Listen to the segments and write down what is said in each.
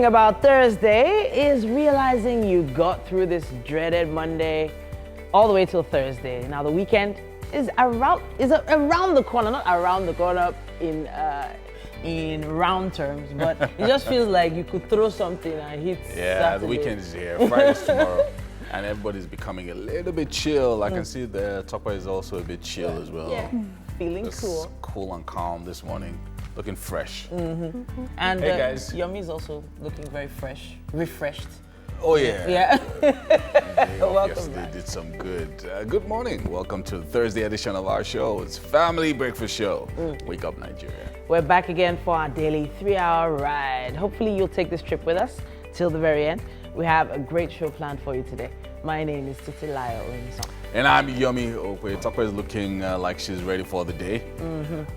thing about Thursday is realizing you got through this dreaded Monday all the way till Thursday. Now the weekend is around the corner, not around the corner in round terms, but it just feels like you could throw something and hit Saturday. The weekend is here. Friday's tomorrow. And everybody's becoming a little bit chill. I can see the Topper is also a bit chill as well. Yeah, feeling Just cool. Cool and calm this morning. Looking fresh. And hey guys. Yummy is also looking very fresh, refreshed. Oh yeah. Yeah. Welcome back. Did some good. Good morning. Welcome to the Thursday edition of our show. It's Family Breakfast Show. Wake Up Nigeria. We're back again for our daily 3-hour ride. Hopefully you'll take this trip with us till the very end. We have a great show planned for you today. My name is Titilayo Oyinsan. And I'm Yummy Okwe. Topper is looking like she's ready for the day.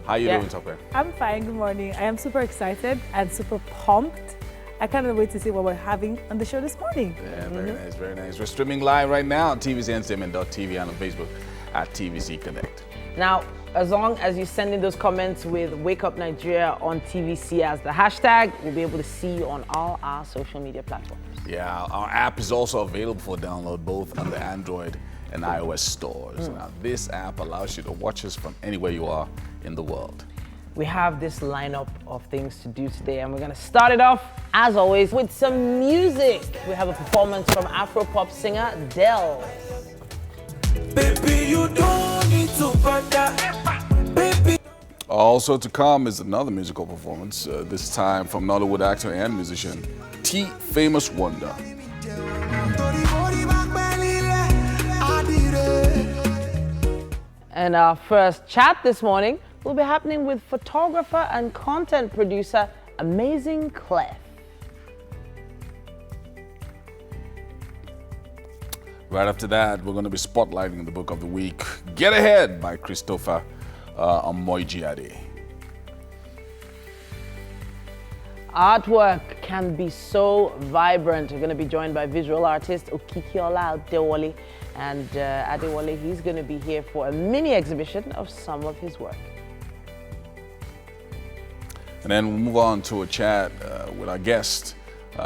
How you doing, Topper? I'm fine. Good morning. I am super excited and super pumped. I can't wait to see what we're having on the show this morning. Yeah, very nice, very nice. We're streaming live right now on tvcentertainment.tv and on Facebook at TVC Connect. Now, as long as you send in those comments with Wake Up Nigeria on TVC as the hashtag, we'll be able to see you on all our social media platforms. Yeah, our app is also available for download both on the Android and iOS stores. Now, this app allows you to watch us from anywhere you are in the world. We have this lineup of things to do today, and we're going to start it off, as always, with some music. We have a performance from Afro-pop singer Del. Baby, you don't need to bother. Baby. Also to come is another musical performance, this time from Nollywood actor and musician T Famous Wonder. And our first chat this morning will be happening with photographer and content producer Amazing Klef. Right after that, we're going to be spotlighting the book of the week, Get Ahead by Christopher Amoijiade. Artwork can be so vibrant. We're going to be joined by visual artist Okikiola Adewale. And Adewale, he's going to be here for a mini exhibition of some of his work. And then we'll move on to a chat with our guest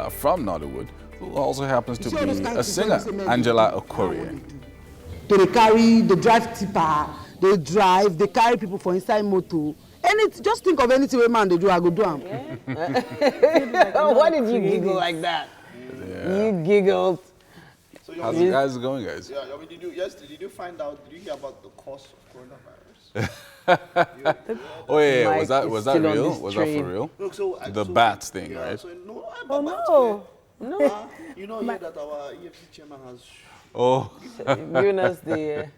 from Nollywood, who also happens to be a singer, Angela Okorie. They drive tipper, they carry people for inside motor. And just think of anything a man they do, I go do them. Yeah. Why did you giggle like that? Yeah. You giggled. So how's it going, guys? Yeah, I mean, did you hear about the cause of coronavirus? Oh yeah, Mike was that real? Was that for real? Look, so The bats thing, yeah, right? So, no, Oh no. No. you know here that our EFC chairman has. Oh. Giving us the.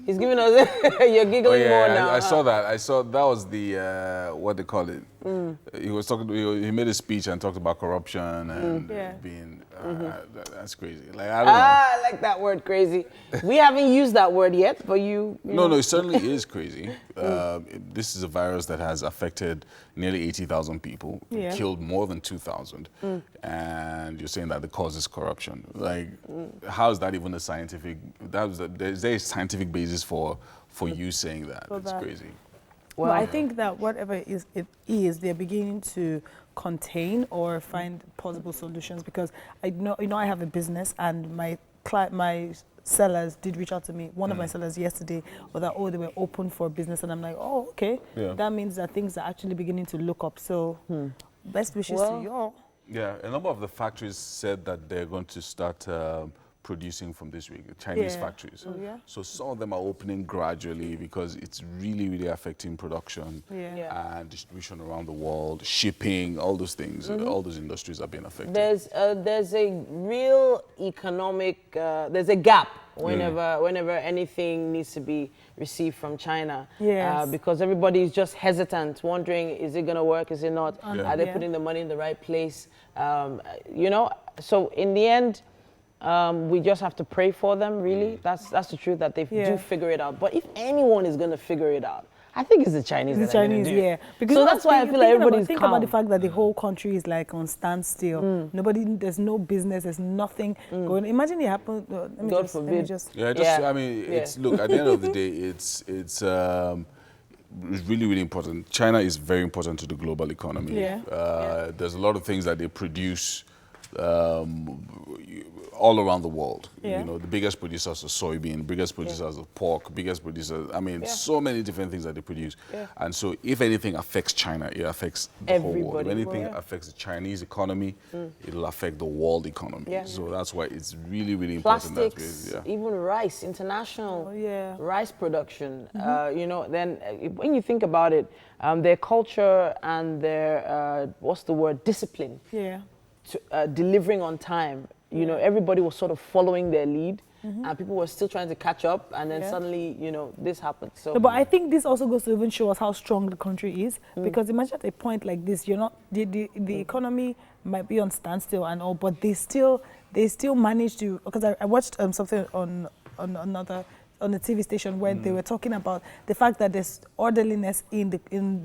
He's giving us. You're giggling more now. I saw that. I saw that was the what they call it. He was talking. He made a speech and talked about corruption and being. That's crazy. Like I don't know. I like that word, crazy. We haven't used that word yet, but you No, it certainly is crazy. This is a virus that has affected nearly 80,000 people, killed more than 2,000, and you're saying that the cause is corruption. Like, how is that even a scientific? Is there a scientific basis for you saying that? It's crazy. Well, I think that whatever it is, they're beginning to contain or find possible solutions, because I know, I have a business, and my sellers did reach out to me. One of my sellers yesterday was that, they were open for business, and I'm like, okay. Yeah. That means that things are actually beginning to look up. So best wishes to you all. Yeah, a number of the factories said that they're going to start producing from this week, Chinese factories. So some of them are opening gradually because it's really, really affecting production and distribution around the world, shipping, all those things. All those industries are being affected. there's a real economic. There's a gap whenever anything needs to be received from China. Yes. Because everybody is just hesitant, wondering, is it going to work? Is it not? Are they putting the money in the right place? So in the end. We just have to pray for them, really. That's the truth, that they do figure it out. But if anyone is going to figure it out, I think it's the Chinese. The Chinese, Because so that's why I feel like everybody's think calm. about the fact that the whole country is like on standstill. There's no business, there's nothing going. Imagine it happened. God forbid. I mean, it's look. At the end of the day, it's really, really important. China is very important to the global economy. There's a lot of things that they produce all around the world. Yeah. You know, the biggest producers of soybean, biggest producers of pork, biggest producers, I mean, so many different things that they produce. Yeah. And so if anything affects China, it affects the whole world. If Everybody. anything affects the Chinese economy, it'll affect the world economy. Yeah. So that's why it's really, really important that Plastics, we, even rice, international rice production. You know, then when you think about it, their culture and their, what's the word, discipline. Yeah. To, delivering on time. You know, everybody was sort of following their lead, and people were still trying to catch up, and then suddenly, you know, this happened. So, No, but I think this also goes to even show us how strong the country is, because imagine at a point like this, you're not the economy might be on standstill and all, but they still manage to. Because I watched something on the TV station where they were talking about the fact that there's orderliness in the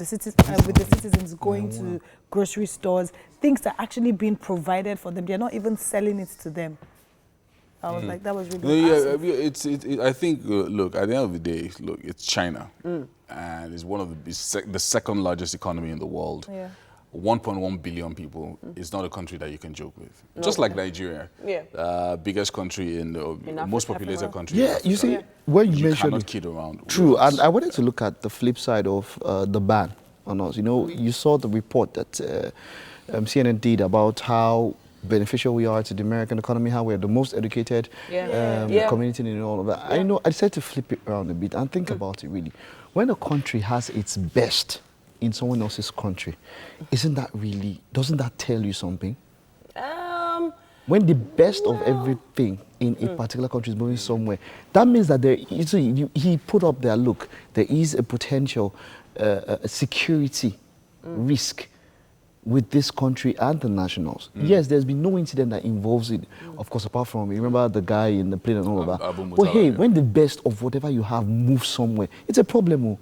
cities with the citizens going to grocery stores. Things are actually being provided for them. They're not even selling it to them. I was like, that was really awesome. I think, look, at the end of the day, look, it's China, and it's one of the second largest economy in the world. Yeah. 1.1 billion people is not a country that you can joke with. Just like Nigeria, biggest country in the most populated country. Yeah, you see, when you mentioned cannot kid around. True, and I wanted to look at the flip side of the ban on us. You know, you saw the report that CNN did about how beneficial we are to the American economy, how we're the most educated community and all of that. I know, I decided to flip it around a bit and think about it really. When a country has its best in someone else's country, doesn't that tell you something? When the best of everything in a particular country is moving somewhere, that means that he put up there, look, there is a potential security risk with this country and the nationals. Yes, there's been no incident that involves it, of course, apart from, remember the guy in the plane and all of that. But hey, when the best of whatever you have moves somewhere, it's a problem.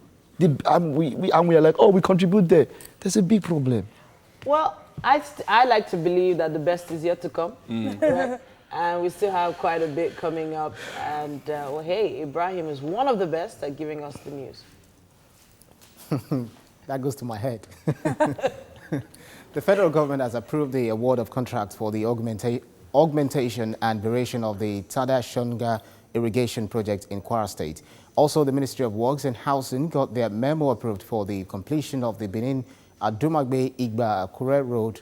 And we are like, oh, we contribute there. There's a big problem. Well, I like to believe that the best is yet to come. Right? And we still have quite a bit coming up. And, well, hey, Ibrahim is one of the best at giving us the news. That goes to my head. The federal government has approved the award of contracts for the augmentation and variation of the Tada Shonga irrigation project in Kwara State. Also, the Ministry of Works and Housing got their memo approved for the completion of the Benin Adumagbe Igba Akure Road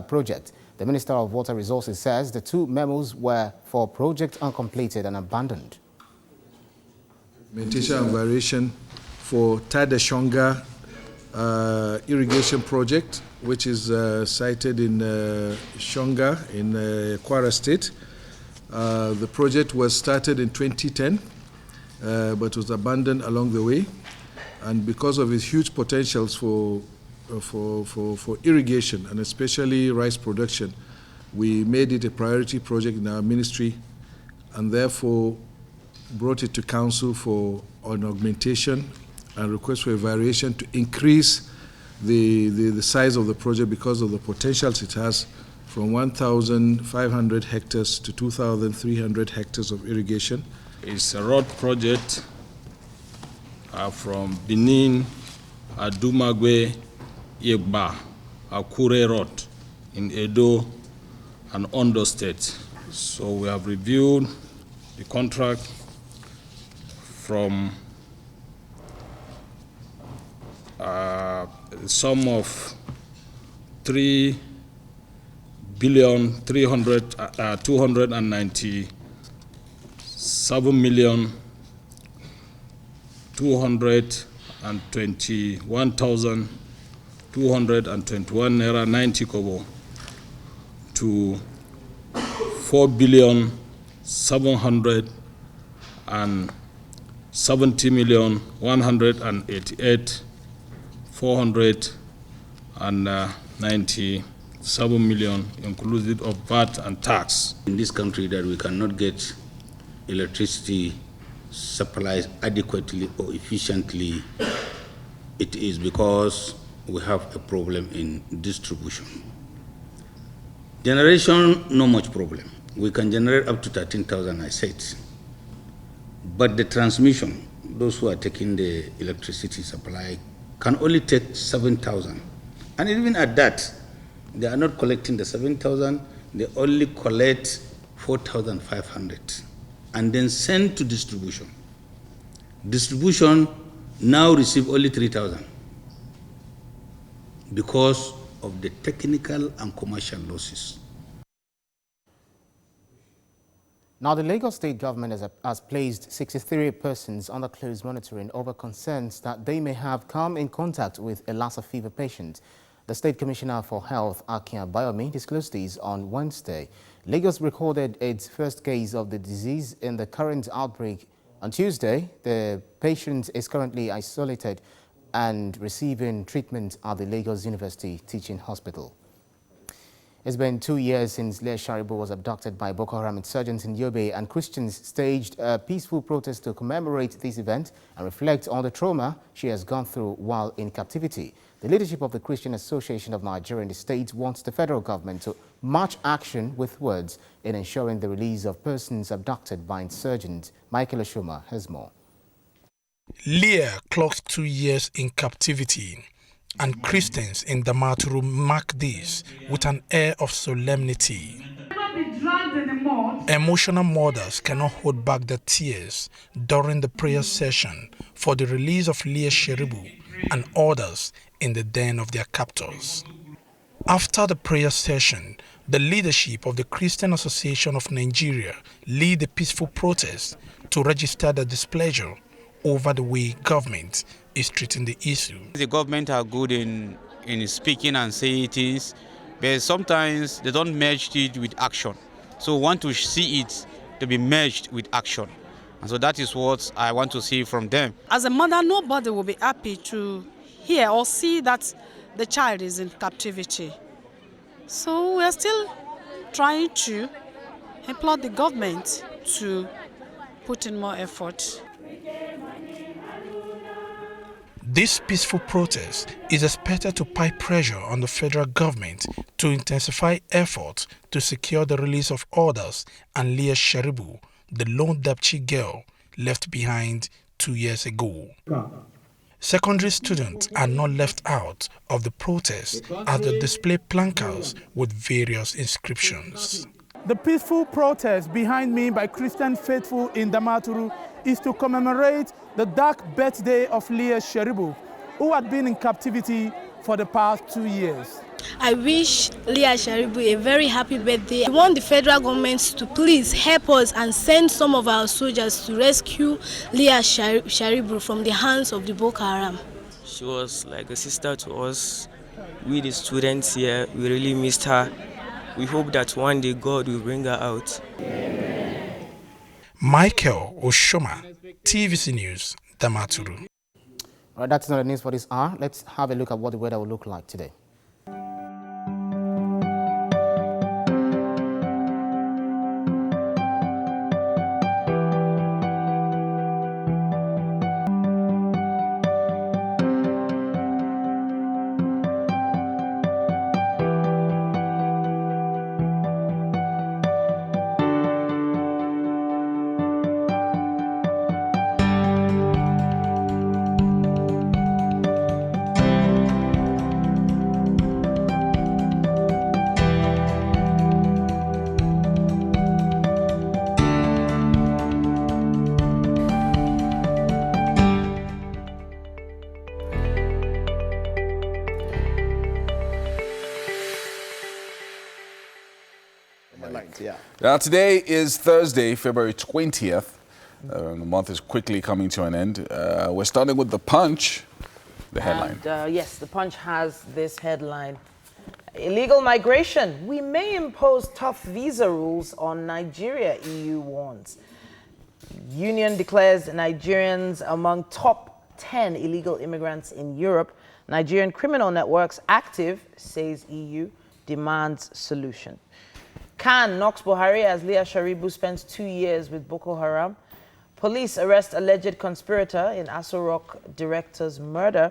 project. The Minister of Water Resources says the two memos were for projects uncompleted and abandoned. Augmentation and variation for Tada Shonga irrigation project, which is sited in Shonga in Kwara State. The project was started in 2010, but was abandoned along the way. And because of its huge potentials for irrigation and especially rice production, we made it a priority project in our ministry and therefore brought it to council for an augmentation and request for a variation to increase the size of the project because of the potentials it has from 1,500 hectares to 2,300 hectares of irrigation. It's a road project from Benin, Adumagbe, Igba, Akure Road in Edo and Ondo State. So we have reviewed the contract from a sum of 3,297,221,221 naira 90 kobo to 4,770,188,497 million, inclusive of VAT and tax. In this country, that we cannot get electricity supplies adequately or efficiently, it is because we have a problem in distribution. Generation, no much problem. We can generate up to 13,000, I said. But the transmission, those who are taking the electricity supply, can only take 7,000. And even at that, they are not collecting the 7,000, they only collect 4,500 and then send to distribution. Distribution now receive only 3,000 because of the technical and commercial losses. Now, the Lagos State government has placed 63 persons under close monitoring over concerns that they may have come in contact with a Lassa fever patient. The State Commissioner for Health, Akia Bayomi, disclosed this on Wednesday. Lagos recorded its first case of the disease in the current outbreak on Tuesday. The patient is currently isolated and receiving treatment at the Lagos University Teaching Hospital. It's been 2 years since Leah Sharibu was abducted by Boko Haram insurgents in Yobe, and Christians staged a peaceful protest to commemorate this event and reflect on the trauma she has gone through while in captivity. The leadership of the Christian Association of Nigeria in the state wants the federal government to match action with words in ensuring the release of persons abducted by insurgents. Michael Oshoma has more. Leah clocked 2 years in captivity, and Christians in Damaturu mark this with an air of solemnity. Emotional mothers cannot hold back their tears during the prayer session for the release of Leah Sharibu and others in the den of their captors. After the prayer session, the leadership of the Christian Association of Nigeria led a peaceful protest to register their displeasure over the way government is treating the issue. The government are good in speaking and saying things, but sometimes they don't merge it with action. So we want to see it to be merged with action. And so that is what I want to see from them. As a mother, nobody will be happy to hear or see that the child is in captivity. So we are still trying to implore the government to put in more effort. This peaceful protest is expected to put pressure on the federal government to intensify efforts to secure the release of others and Leah Sharibu, the lone Dapchi girl left behind 2 years ago. Secondary students are not left out of the protest as they display placards with various inscriptions. The peaceful protest behind me by Christian faithful in Damaturu is to commemorate the dark birthday of Leah Sharibu, who had been in captivity for the past 2 years. I wish Leah Sharibu a very happy birthday. I want the federal government to please help us and send some of our soldiers to rescue Leah Sharibu from the hands of the Boko Haram. She was like a sister to us. We the students here, we really missed her. We hope that one day God will bring her out. Michael Oshoma, TVC News, Damaturu. All right, that's not the news for this hour. Let's have a look at what the weather will look like today. Now, today is Thursday, February 20th. The month is quickly coming to an end. We're starting with The Punch, the headline. And, yes, The Punch has this headline. Illegal migration. We may impose tough visa rules on Nigeria, EU warns. Union declares Nigerians among top 10 illegal immigrants in Europe. Nigerian criminal networks active, says EU, demands solution. Khan knocks Buhari as Leah Sharibu spends 2 years with Boko Haram. Police arrest alleged conspirator in Aso Rock director's murder.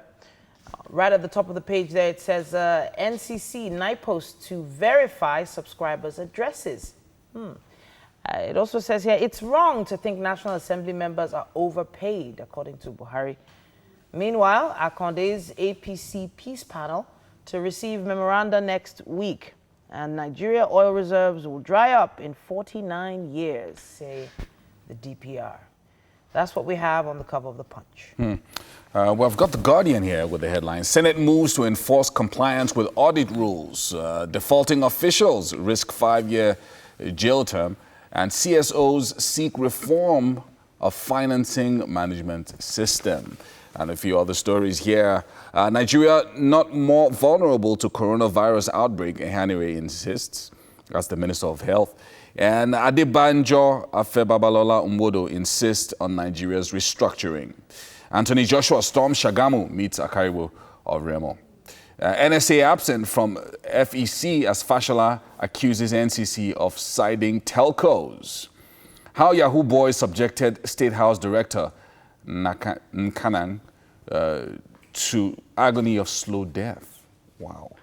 Right at the top of the page there, it says NCC NIPOST to verify subscribers' addresses. It also says here, it's wrong to think National Assembly members are overpaid, according to Buhari. Meanwhile, Akonde's APC peace panel to receive memoranda next week. And Nigeria oil reserves will dry up in 49 years, say the DPR. That's what we have on the cover of the Punch. Well, I've got The Guardian here with the headline. Senate moves to enforce compliance with audit rules. Defaulting officials risk 5-year jail term. And CSOs seek reform of financing management system. And a few other stories here. Nigeria not more vulnerable to coronavirus outbreak, Ehanire insists. That's the Minister of Health. And Adebanjo Afebabalola Umwodo insists on Nigeria's restructuring. Anthony Joshua storms Shagamu, meets Akaribo of Remo. NSA absent from FEC as Fashola accuses NCC of siding telcos. How Yahoo Boys subjected State House Director Nkanang to agony of slow death. Wow.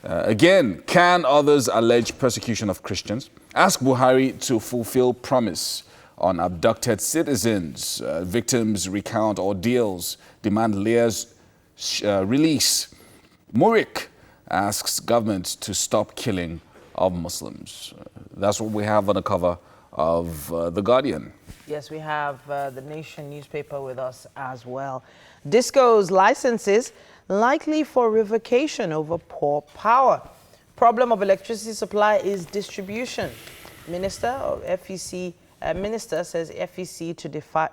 Again, can others allege persecution of Christians? Ask Buhari to fulfill promise on abducted citizens. Victims recount ordeals, demand Leah's release. Murik asks government to stop killing of Muslims. That's what we have on the cover of The Guardian. Yes, we have The Nation newspaper with us as well. Disco's licenses likely for revocation over poor power. Problem of electricity supply is distribution. Minister of FEC Minister says FEC to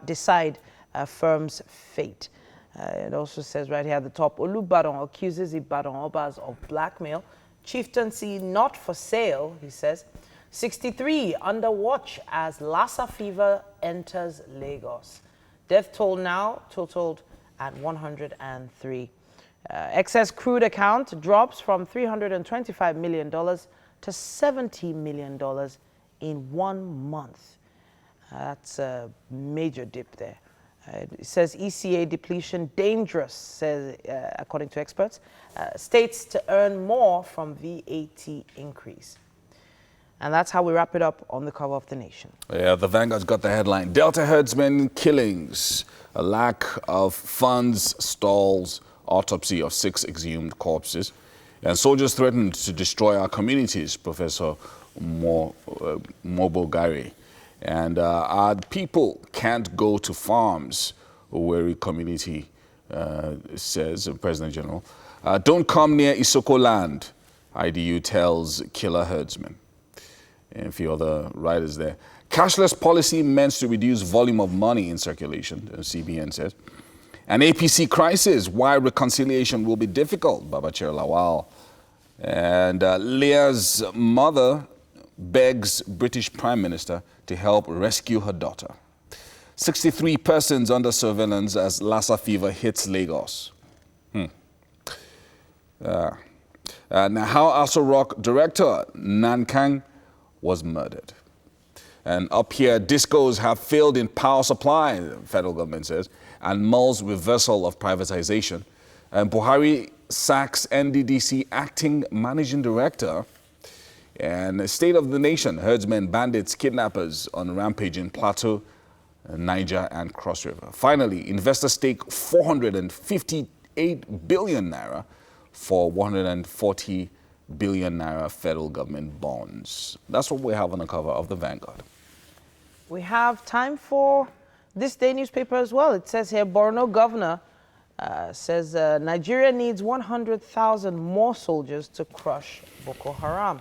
decide firm's fate. It also says right here at the top, Olubadan accuses Ibadan Obas of blackmail. Chieftaincy not for sale, he says. 63 under watch as Lassa fever enters Lagos. Death toll now totaled at 103. Excess crude account drops from $325 million to $70 million in 1 month. That's a major dip there. It says ECA depletion dangerous, says, according to experts. States to earn more from VAT increase. And that's how we wrap it up on the cover of The Nation. Yeah, the Vanguard's got the headline. Delta herdsmen killings. A lack of funds stalls autopsy of 6 exhumed corpses. And soldiers threatened to destroy our communities, Professor Mobogari. And our people can't go to farms, Owerri community says, President General. Don't come near Isoko land, IDU tells killer herdsmen. And a few other writers there. Cashless policy meant to reduce volume of money in circulation, CBN says. An APC crisis, why reconciliation will be difficult, Babachir Lawal. And Leah's mother begs British Prime Minister to help rescue her daughter. 63 persons under surveillance as Lassa fever hits Lagos. Now, how Aso Rock director Nankang was murdered. And up here, discos have failed in power supply, the federal government says, and mulls reversal of privatization. And Buhari sacks NDDC acting managing director. And State of the Nation, herdsmen, bandits, kidnappers on rampage in Plateau, Niger, and Cross River. Finally, investors stake 458 billion naira for 140 billion naira federal government bonds. That's what we have on the cover of the Vanguard. We have time for this day newspaper as well. It says here, Borno governor says Nigeria needs 100,000 more soldiers to crush Boko Haram.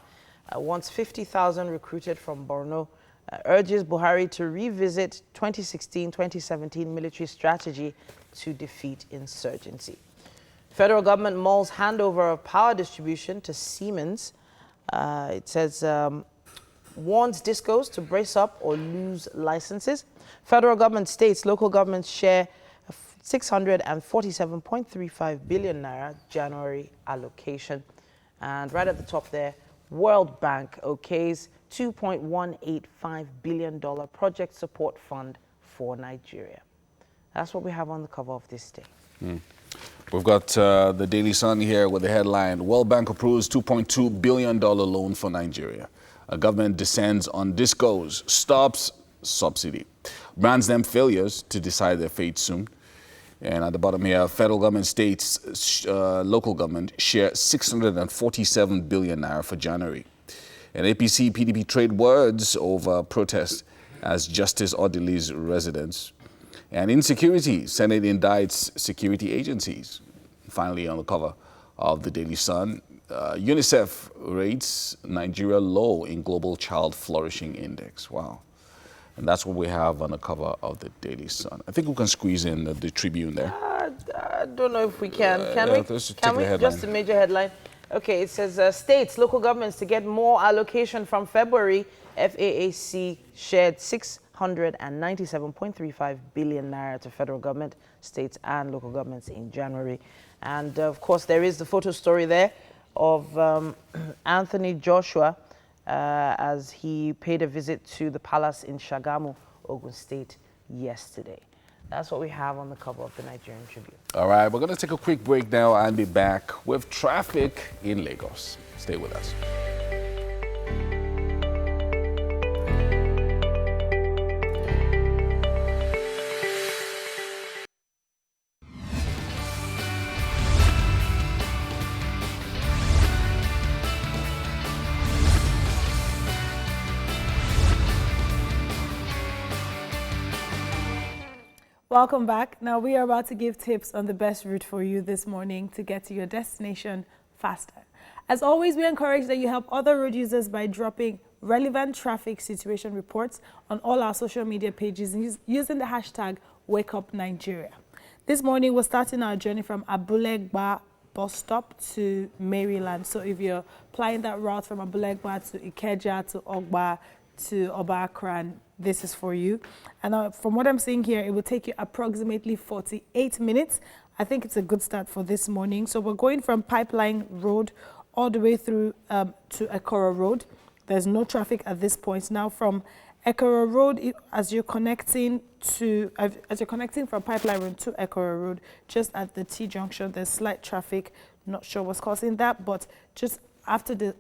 Wants 50,000 recruited from Borno. Urges Buhari to revisit 2016-2017 military strategy to defeat insurgency. Federal government mulls handover of power distribution to Siemens. It says, warns discos to brace up or lose licenses. Federal government states, local governments share 647.35 billion naira January allocation. And right at the top there, World Bank okays $2.185 billion project support fund for Nigeria. That's what we have on the cover of this day. We've got the Daily Sun here with the headline, World Bank approves $2.2 billion loan for Nigeria. A government descends on discos, stops subsidy. Brands them failures to decide their fate soon. And at the bottom here, federal government, states, local government share 647 billion naira for January. And APC, PDP trade words over protest as justice orderlies residents. And insecurity, Senate indicts security agencies. Finally, on the cover of the Daily Sun, UNICEF rates Nigeria low in Global Child Flourishing Index. Wow. And that's what we have on the cover of the Daily Sun. I think we can squeeze in the Tribune there. I don't know if we can. Can we? Let's Can take we? the headline. Just a major headline. Okay, it says states, local governments to get more allocation from February. FAAC shared 697.35 billion naira to federal government, states and local governments in January. And of course, there is the photo story there of Anthony Joshua as he paid a visit to the palace in Shagamu, Ogun State, yesterday. That's what we have on the cover of the Nigerian Tribune. All right, we're going to take a quick break now and be back with traffic in Lagos. Stay with us. Welcome back. Now we are about to give tips on the best route for you this morning to get to your destination faster. As always, we encourage that you help other road users by dropping relevant traffic situation reports on all our social media pages using the hashtag WakeUpNigeria. This morning, we're starting our journey from Abulegba bus stop to Maryland. So if you're applying that route from Abulegba to Ikeja to Ogba to Oba Akran, this is for you. And from what I'm seeing here, it will take you approximately 48 minutes. I think it's a good start for this morning. So we're going from Pipeline Road all the way through to Ekoro Road. There's no traffic at this point. Now from Ekoro Road, as you're connecting from Pipeline Road to Ekoro Road, just at the T-junction, there's slight traffic. Not sure what's causing that, but just after the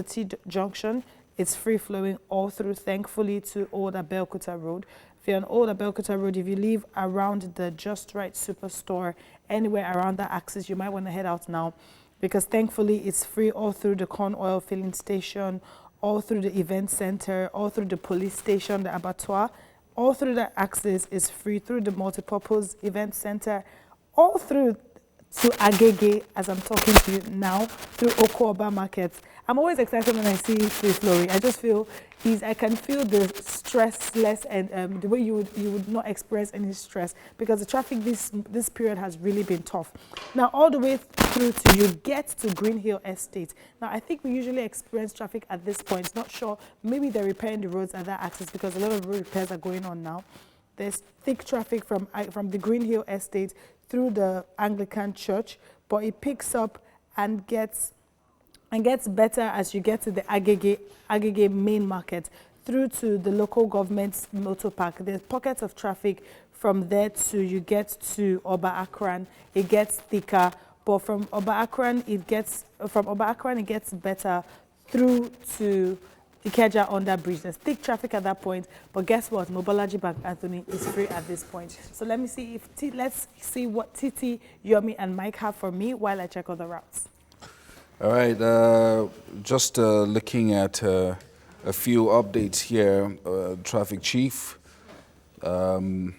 T-junction, it's free-flowing all through, thankfully, to Old Abeokuta Road. If you're on Old Abeokuta Road, if you leave around the Just Right Superstore, anywhere around that axis, you might want to head out now, because thankfully it's free all through the corn oil filling station, all through the event center, all through the police station, the abattoir, all through that axis is free, through the multipurpose event center, all through to Agege, as I'm talking to you now, through Okoba Market. I'm always excited when I see free flowing. I just feel I can feel the stress less, and the way you would not experience any stress, because the traffic this period has really been tough. Now all the way through to you get to Green Hill Estate. Now I think we usually experience traffic at this point. Not sure, maybe they're repairing the roads at that axis because a lot of road repairs are going on now. There's thick traffic from the Green Hill Estate through the Anglican Church, but it picks up and gets better as you get to the Agege main market through to the local government's motor park. There's pockets of traffic from there to you get to Oba Akran. It gets thicker, but from Oba Akran it gets better through to Ikeja under bridge. There's thick traffic at that point, but guess what? Mobolaji Bank Anthony is free at this point. So let's see what Titi, Yomi, and Mike have for me while I check other routes. All right, just looking at a few updates here. Traffic chief, we're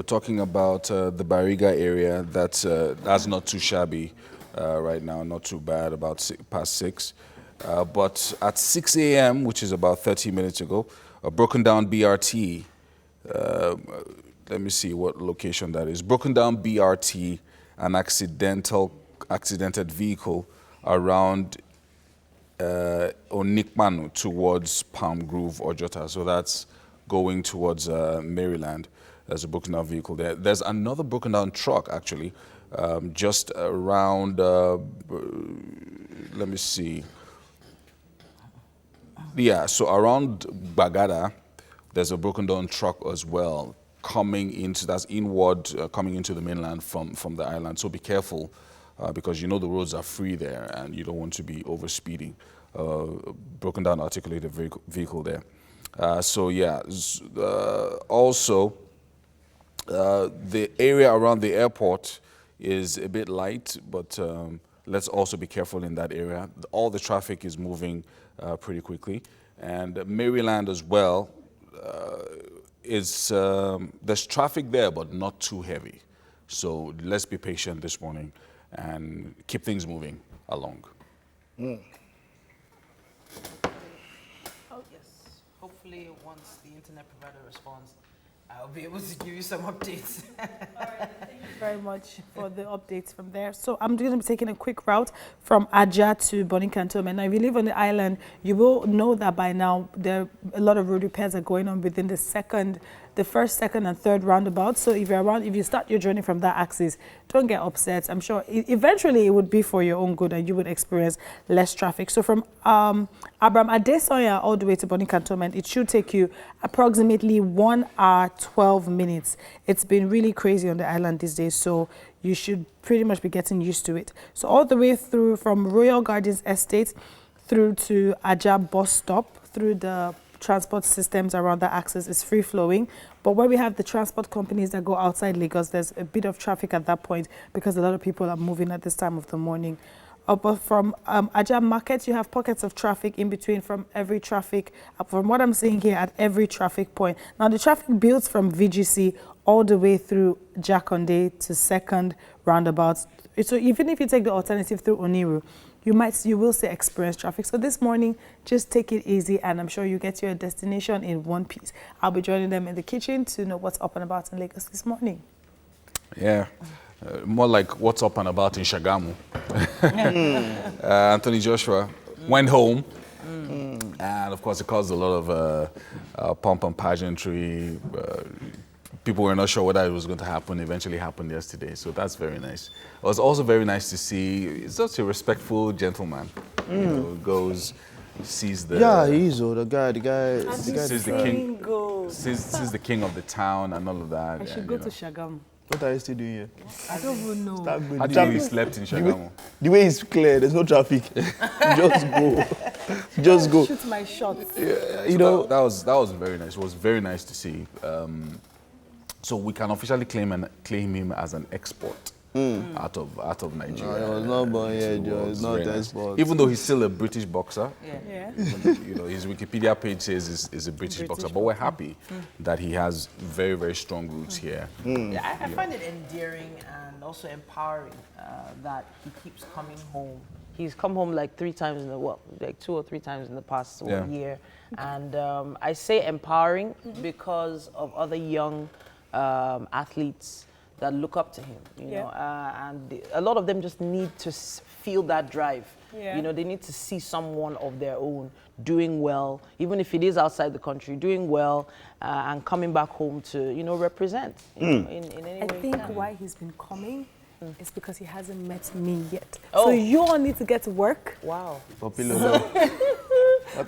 talking about the Bariga area. That's not too shabby right now, not too bad, about past 6. But at 6 a.m., which is about 30 minutes ago, a broken down BRT, let me see what location that is. Broken down BRT, an accidented vehicle around Onikmanu towards Palm Grove, Ojota. So that's going towards Maryland. There's a broken down vehicle there. There's another broken down truck, actually, just around, let me see. Yeah, so around Bagada, there's a broken down truck as well coming into the mainland from the island. So be careful because you know the roads are free there and you don't want to be over speeding. Broken down articulated vehicle there. Also, The area around the airport is a bit light, but let's also be careful in that area. All the traffic is moving pretty quickly. And Maryland as well, there's traffic there, but not too heavy. So let's be patient this morning and keep things moving along. Oh, yes. Hopefully, once the internet provider responds, I'll be able to give you some updates. All right, thank you very much for the updates from there. So I'm going to be taking a quick route from Aja to Bonny Cantonment. Now, if you live on the island, you will know that by now a lot of road repairs are going on within the first, second, and third roundabout. So if you start your journey from that axis, don't get upset. I'm sure eventually it would be for your own good and you would experience less traffic. So from Abraham Adesoya all the way to Bonny Cantonment, it should take you approximately 1 hour, 12 minutes. It's been really crazy on the island these days, so you should pretty much be getting used to it. So all the way through from Royal Gardens Estate through to Aja bus stop, through the transport systems around that axis is free flowing. But where we have the transport companies that go outside Lagos, there's a bit of traffic at that point because a lot of people are moving at this time of the morning. But from Aja Market, you have pockets of traffic in between from every traffic, from what I'm seeing here, at every traffic point. Now, the traffic builds from VGC all the way through Jakonde to second roundabouts. So even if you take the alternative through Oniru, you will see experience traffic. So this morning, just take it easy, and I'm sure you get to your destination in one piece. I'll be joining them in the kitchen to know what's up and about in Lagos this morning. Yeah, more like what's up and about in Shagamu. Anthony Joshua went home, and of course it caused a lot of pomp and pageantry. People were not sure whether it was going to happen. Eventually happened yesterday, so that's very nice. It was also very nice to see. He's such a respectful gentleman. You know, goes, sees the. Yeah, he is. The guy. Sees the king. Sees the king of the town and all of that. I should go to Shagamu. What are you still doing here? I don't even know. How do you know you slept in Shagamu? The way is clear. There's no traffic. Just go. Just go. Shoot my shots. Yeah, you know, that was very nice. It was very nice to see. So we can officially claim him as an export out of Nigeria. No, he was not born here, Joe. It's not export. Even though he's still a British boxer, Yeah. you know, his Wikipedia page says he's a British boxer. But we're happy that he has very, very strong roots here. Yeah, I find it endearing and also empowering that he keeps coming home. He's come home like 3 times like 2 or 3 times in the past year. And I say empowering because of other young athletes that look up to him, you know, and a lot of them just need to feel that drive. Yeah. You know, they need to see someone of their own doing well, even if it is outside the country, doing well and coming back home to, you know, represent you know, in any way. I think why he's been coming is because he hasn't met me yet. Oh. So you all need to get to work. Wow. What are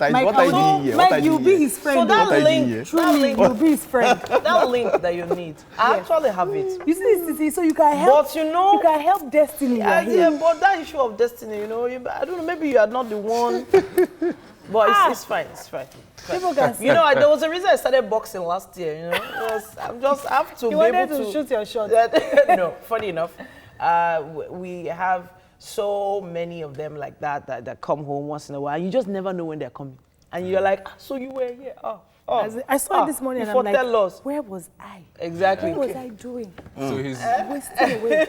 you doing here? Mike, you'll be his friend. So that link, you'll be his friend. that link that you need, I actually have it. You see, so you can help. But you know, you can help Destiny. Yeah, but that issue of Destiny, you know, I don't know, maybe you are not the one. But it's fine, it's fine. People can You know, there was a reason I started boxing last year, you know. I have to you be wanted able to shoot your shot. No, funny enough, we have so many of them like that come home once in a while. And you just never know when they're coming. And you're like, so you were here. I saw it this morning and I'm like, tell us. where was I? Exactly. What was I doing? So he's Wasting away.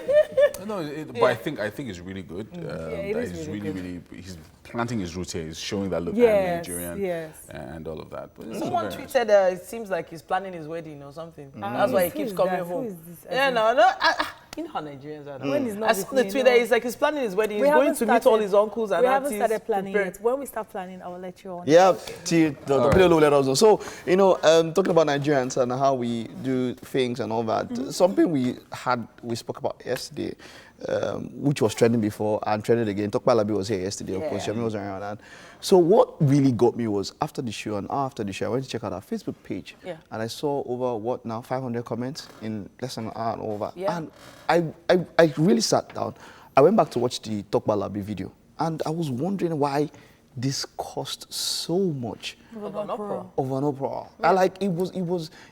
but I think it's really good. it is he's really he's planting his roots here. He's showing that look I'm Nigerian and all of that. But someone tweeted it seems like he's planning his wedding or something. That's why he keeps coming home. Yeah, no. You know how Nigerians are. When he's not I saw the Twitter, it's like he's planning his wedding. He's going to meet all his uncles and aunties. We haven't started planning yet. When we start planning, I will let you on. Yeah, the people will let us know. So, you know, talking about Nigerians and how we do things and all that, something we spoke about yesterday, which was trending before and trended again. Tokpa Labi was here yesterday, of course. Shami was around. And so what really got me was after the show and after the show, I went to check out our Facebook page. Yeah. And I saw over, 500 comments in less than an hour and over. Yeah. And I really sat down. I went back to watch the Tokpa Labi video. And I was wondering why this cost so much Of an opera. of an opera. I like it was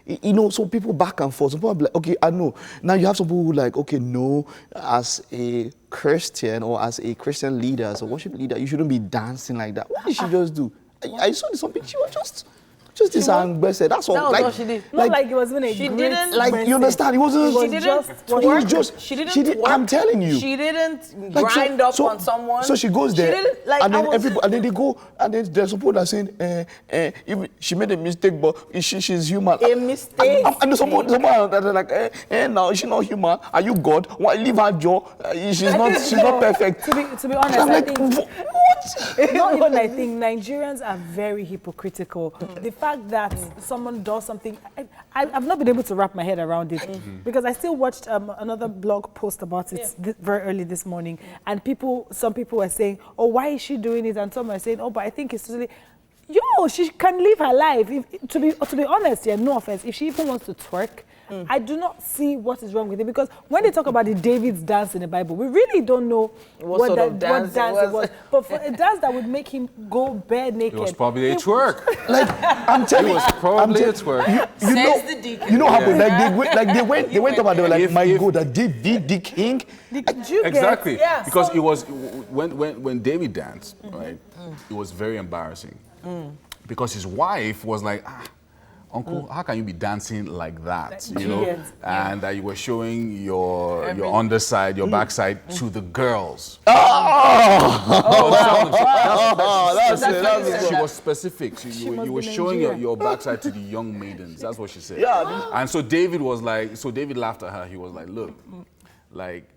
you know, so people back and forth. Some people are like, okay, I know. Now you have some people who like, okay, no, as a Christian or as a Christian leader, as a worship leader, you shouldn't be dancing like that. What did she just do? I saw this on picture. She was just this blessed. That's all. That was like, all she did. Not like it was even a She great didn't like, you understand? It wasn't. She didn't twerk. She didn't twerk. I'm telling you. She didn't Like, grind up on someone. So she goes there, She didn't, like, and then I was, everybody, and then they go, and then there's some people that are saying, if she made a mistake, but she's human. A mistake. And some people that are like, now is she not human? Are you God? Why leave her jaw? She's not perfect. To be honest, I'm I like, think what? not even I think Nigerians are very hypocritical. The fact that someone does something, I've not been able to wrap my head around it because I still watched another blog post about it very early this morning, and some people were saying, oh, why is she doing it? And some were saying, oh, but I think it's totally, she can live her life. To be honest, no offense, if she even wants to twerk, I do not see what is wrong with it, because when they talk about the David's dance in the Bible, we really don't know what dance it was. But for a dance that would make him go bare naked, It was probably a twerk. Like, I'm telling you, it was probably a twerk. You know how they went over, they were like, my God, that David the king. Exactly. Yeah, because so- it was when David danced, right? It was very embarrassing because his wife was like, Uncle, how can you be dancing like that? You know, and that you were showing your underside, your backside to the girls. She was specific. You were showing your backside to the young maidens. That's what she said. Yeah. And so David was like, David laughed at her. He was like, look, like,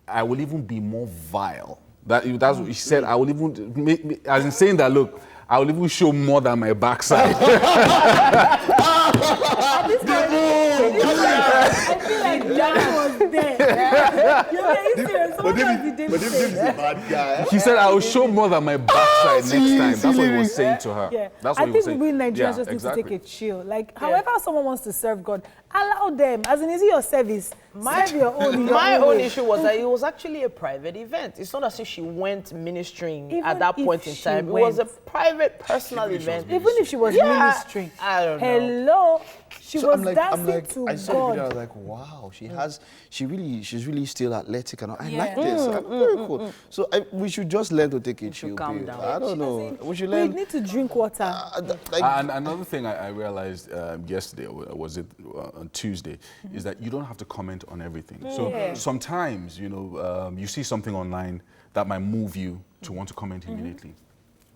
I will even be more vile. That's what he said. I will even, as in saying that, look, I will even show more than my backside. I feel like John was there. You're serious. But David is a bad guy. He said, I will show more than my backside next time. That's what he was saying to her. Yeah. That's what I he was think saying. we Nigerians just exactly. need to take a chill. Like, however someone wants to serve God, allow them. As in, is it your service? Serve your own. My own issue was that it was actually a private event. It's not as if she went ministering at that point in time. It was a private, personal event. Even if she was ministering. I don't know. Hello. She was I'm dancing to I saw the video, I God. was like, wow, she's really still athletic and all. I like this. Very cool. So we should just learn to take it chill. calm down. I don't know. We should We learn. need to drink water. And another thing I realized yesterday, or was it on Tuesday, is that you don't have to comment on everything. So sometimes, you see something online that might move you to want to comment immediately.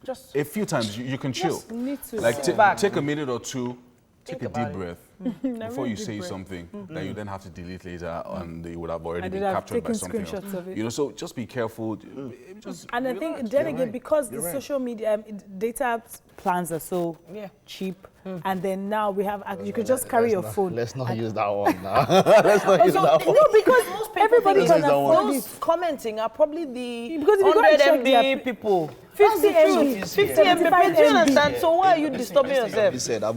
Just a few times you can chill. Just need to Like sit back. take a minute or two, take a deep breath before you deep say breath. something that you then have to delete later, and you would have already I been did have captured by taken something screenshots of it. else. So just be careful. Just And I think then again, because the social media data plans are so cheap, and then now we have, you could just carry your phone. Let's not use that one now. Let's not use that one. No, because most people Everybody think can afford those commenting are probably the Because if you go and 100 check MB people. 50 That's the MB, truth. 50 MB. Do you understand? So why are you disturbing He yourself? said, I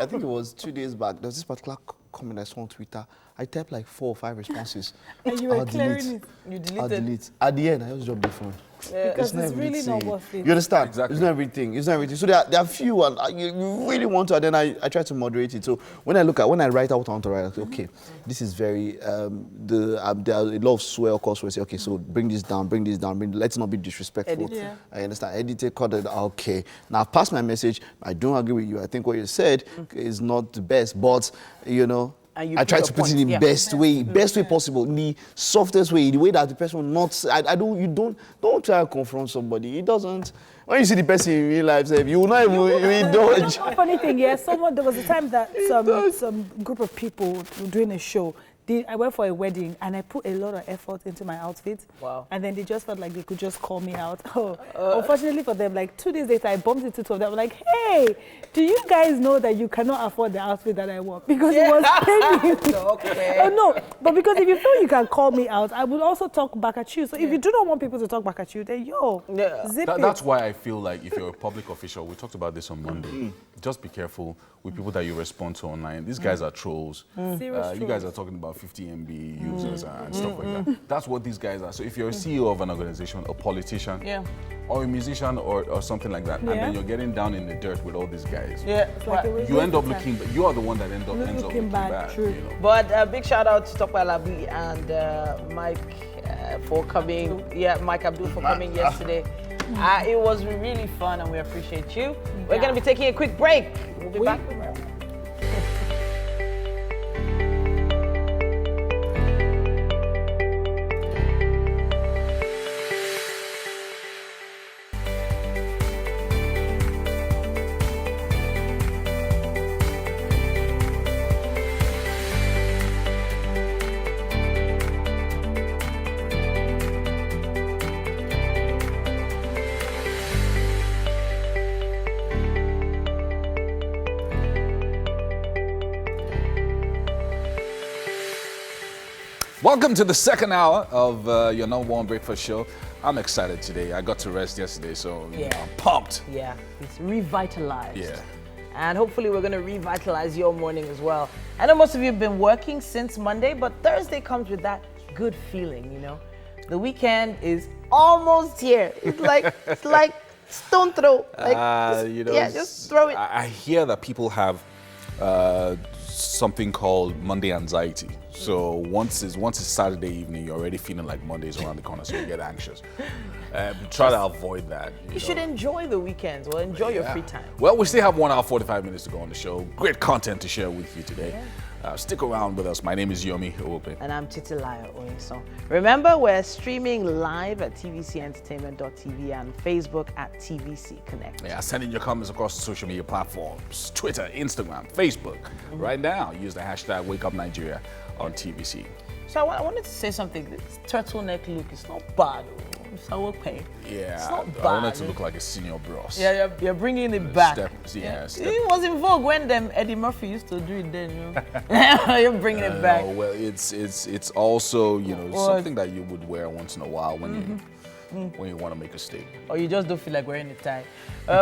think it was 2 days back. There was this particular comment I saw on Twitter. I typed like 4 or 5 responses. And you were I'll clearing delete. it. You I'll deleted. delete. At the end, I just dropped the phone. Because it's really not worth it. You understand? Exactly. It's not everything. It's not everything. So there are few, and you really want to, and then I try to moderate it. So when I write out what I want to write, I say, okay, this is very, there are a lot of swear, of course, we say, okay, so bring this down, let's not be disrespectful. Edit. Yeah. I understand. Edit it, cut it, okay. Now pass my message. I don't agree with you. I think what you said is not the best, but, I try to put it in the best way possible, in the softest way, the way that the person will not. Don't try to confront somebody. It doesn't. When you see the person in real life, you will not even indulge. Funny thing, there was a time that some group of people were doing a show. I went for a wedding and I put a lot of effort into my outfit. Wow. And then they just felt like they could just call me out. Unfortunately for them, like 2 days later, I bumped into 2 of them. I'm like, hey, do you guys know that you cannot afford the outfit that I want? Because it was paying. Okay. Oh, no. But because if you feel you can call me out, I will also talk back at you. So if you do not want people to talk back at you, then zip it. That's why I feel like if you're a public official, we talked about this on Monday, just be careful with people that you respond to online. These guys are trolls. Serious You guys are talking about 50 MB users and stuff like that. That's what these guys are. So if you're a CEO of an organization, a politician, or a musician or something like that, and then you're getting down in the dirt with all these guys, you end up looking, you are the one that ends up looking bad. True. You know? But a big shout out to Tokwe Alabi and Mike for coming. Mike Abdul for coming yesterday. It was really fun and we appreciate you. We're going to be taking a quick break. We'll be back. Welcome to the second hour of your number one breakfast show. I'm excited today. I got to rest yesterday, so you know, I'm pumped. Yeah, it's revitalized. Yeah. And hopefully we're going to revitalize your morning as well. I know most of you have been working since Monday, but Thursday comes with that good feeling, you know. The weekend is almost here. It's like stone throw. Like, you know, just throw it. I hear that people have something called Monday anxiety. So once it's Saturday evening, you're already feeling like Monday's around the corner, so you get anxious. Try to avoid that. You should enjoy the weekends or enjoy your free time. Well, we still have 1 hour, 45 minutes to go on the show. Great content to share with you today. Stick around with us. My name is Yomi Ope. And I'm Titilayo Oyeson. Remember, we're streaming live at tvcentertainment.tv and Facebook at TVC Connect. Yeah, send in your comments across the social media platforms, Twitter, Instagram, Facebook. Right now, use the hashtag WakeUpNigeria on TVC. So I wanted to say something. This turtleneck look is not bad. It's okay. Yeah, it's not bad. I wanted to look like a senior bros. Yeah, you're bringing it back. Step. It was in vogue when Eddie Murphy used to do it then. You know? You're bringing it back. Well, it's also, you know, something that you would wear once in a while when you want to make a statement. Or you just don't feel like wearing a tie.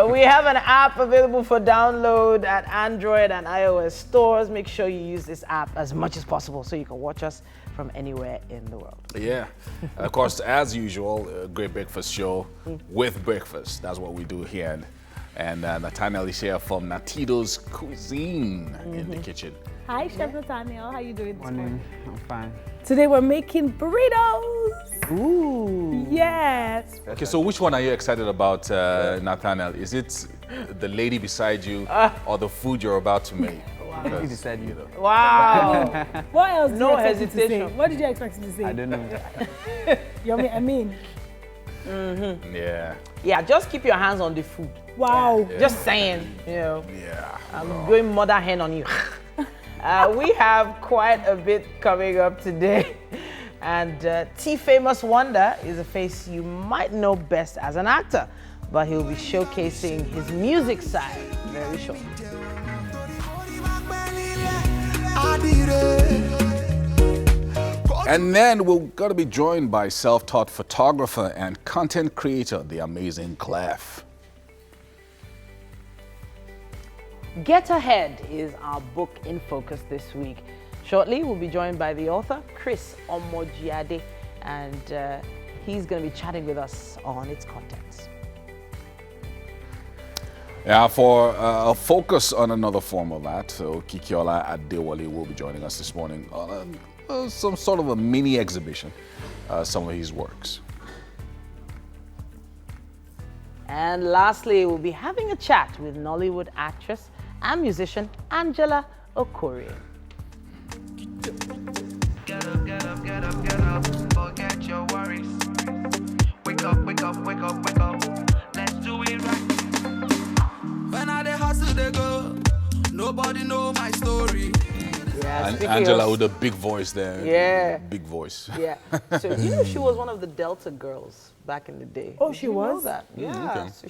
We have an app available for download at Android and iOS stores. Make sure you use this app as much as possible so you can watch us from anywhere in the world. Yeah. Of course, as usual, a great breakfast show with breakfast. That's what we do here. And Nathaniel is here from Natido's Cuisine in the kitchen. Hi, Chef Nathaniel. How you doing this morning? I'm fine. Today we're making burritos. Ooh. Yes. Okay, so which one are you excited about, Nathaniel? Is it the lady beside you or the food you're about to make? Wow. Beside you. Wow. What else did No you expect him hesitation. to say? What did you expect him to say? I don't know. I mean. Yeah. Yeah, just keep your hands on the food. Wow. Yeah. Just saying, you know. Yeah. I'm going mother hen on you. We have quite a bit coming up today. And T-Famous Wonder is a face you might know best as an actor, but he'll be showcasing his music side very shortly. And then we're going to be joined by self-taught photographer and content creator, the Amazing Klef. Get Ahead is our book in focus this week. Shortly, we'll be joined by the author, Chris Omojiade, and he's going to be chatting with us on its contents. Yeah, for a focus on another form of that, so Kikiola Adewale will be joining us this morning on some sort of a mini exhibition, some of his works. And lastly, we'll be having a chat with Nollywood actress and musician Angela Okorie. Get up, get up, get up, get up. Forget your worries. Wake up, wake up, wake up, wake up. Let's do it right. When I dey hustle, they go. Nobody know my story. Yeah, and Angela with a big voice there. Yeah. Big voice. Yeah. So you know she was one of the Delta girls back in the day. Oh, Did she you know was? that? Yeah. Okay. So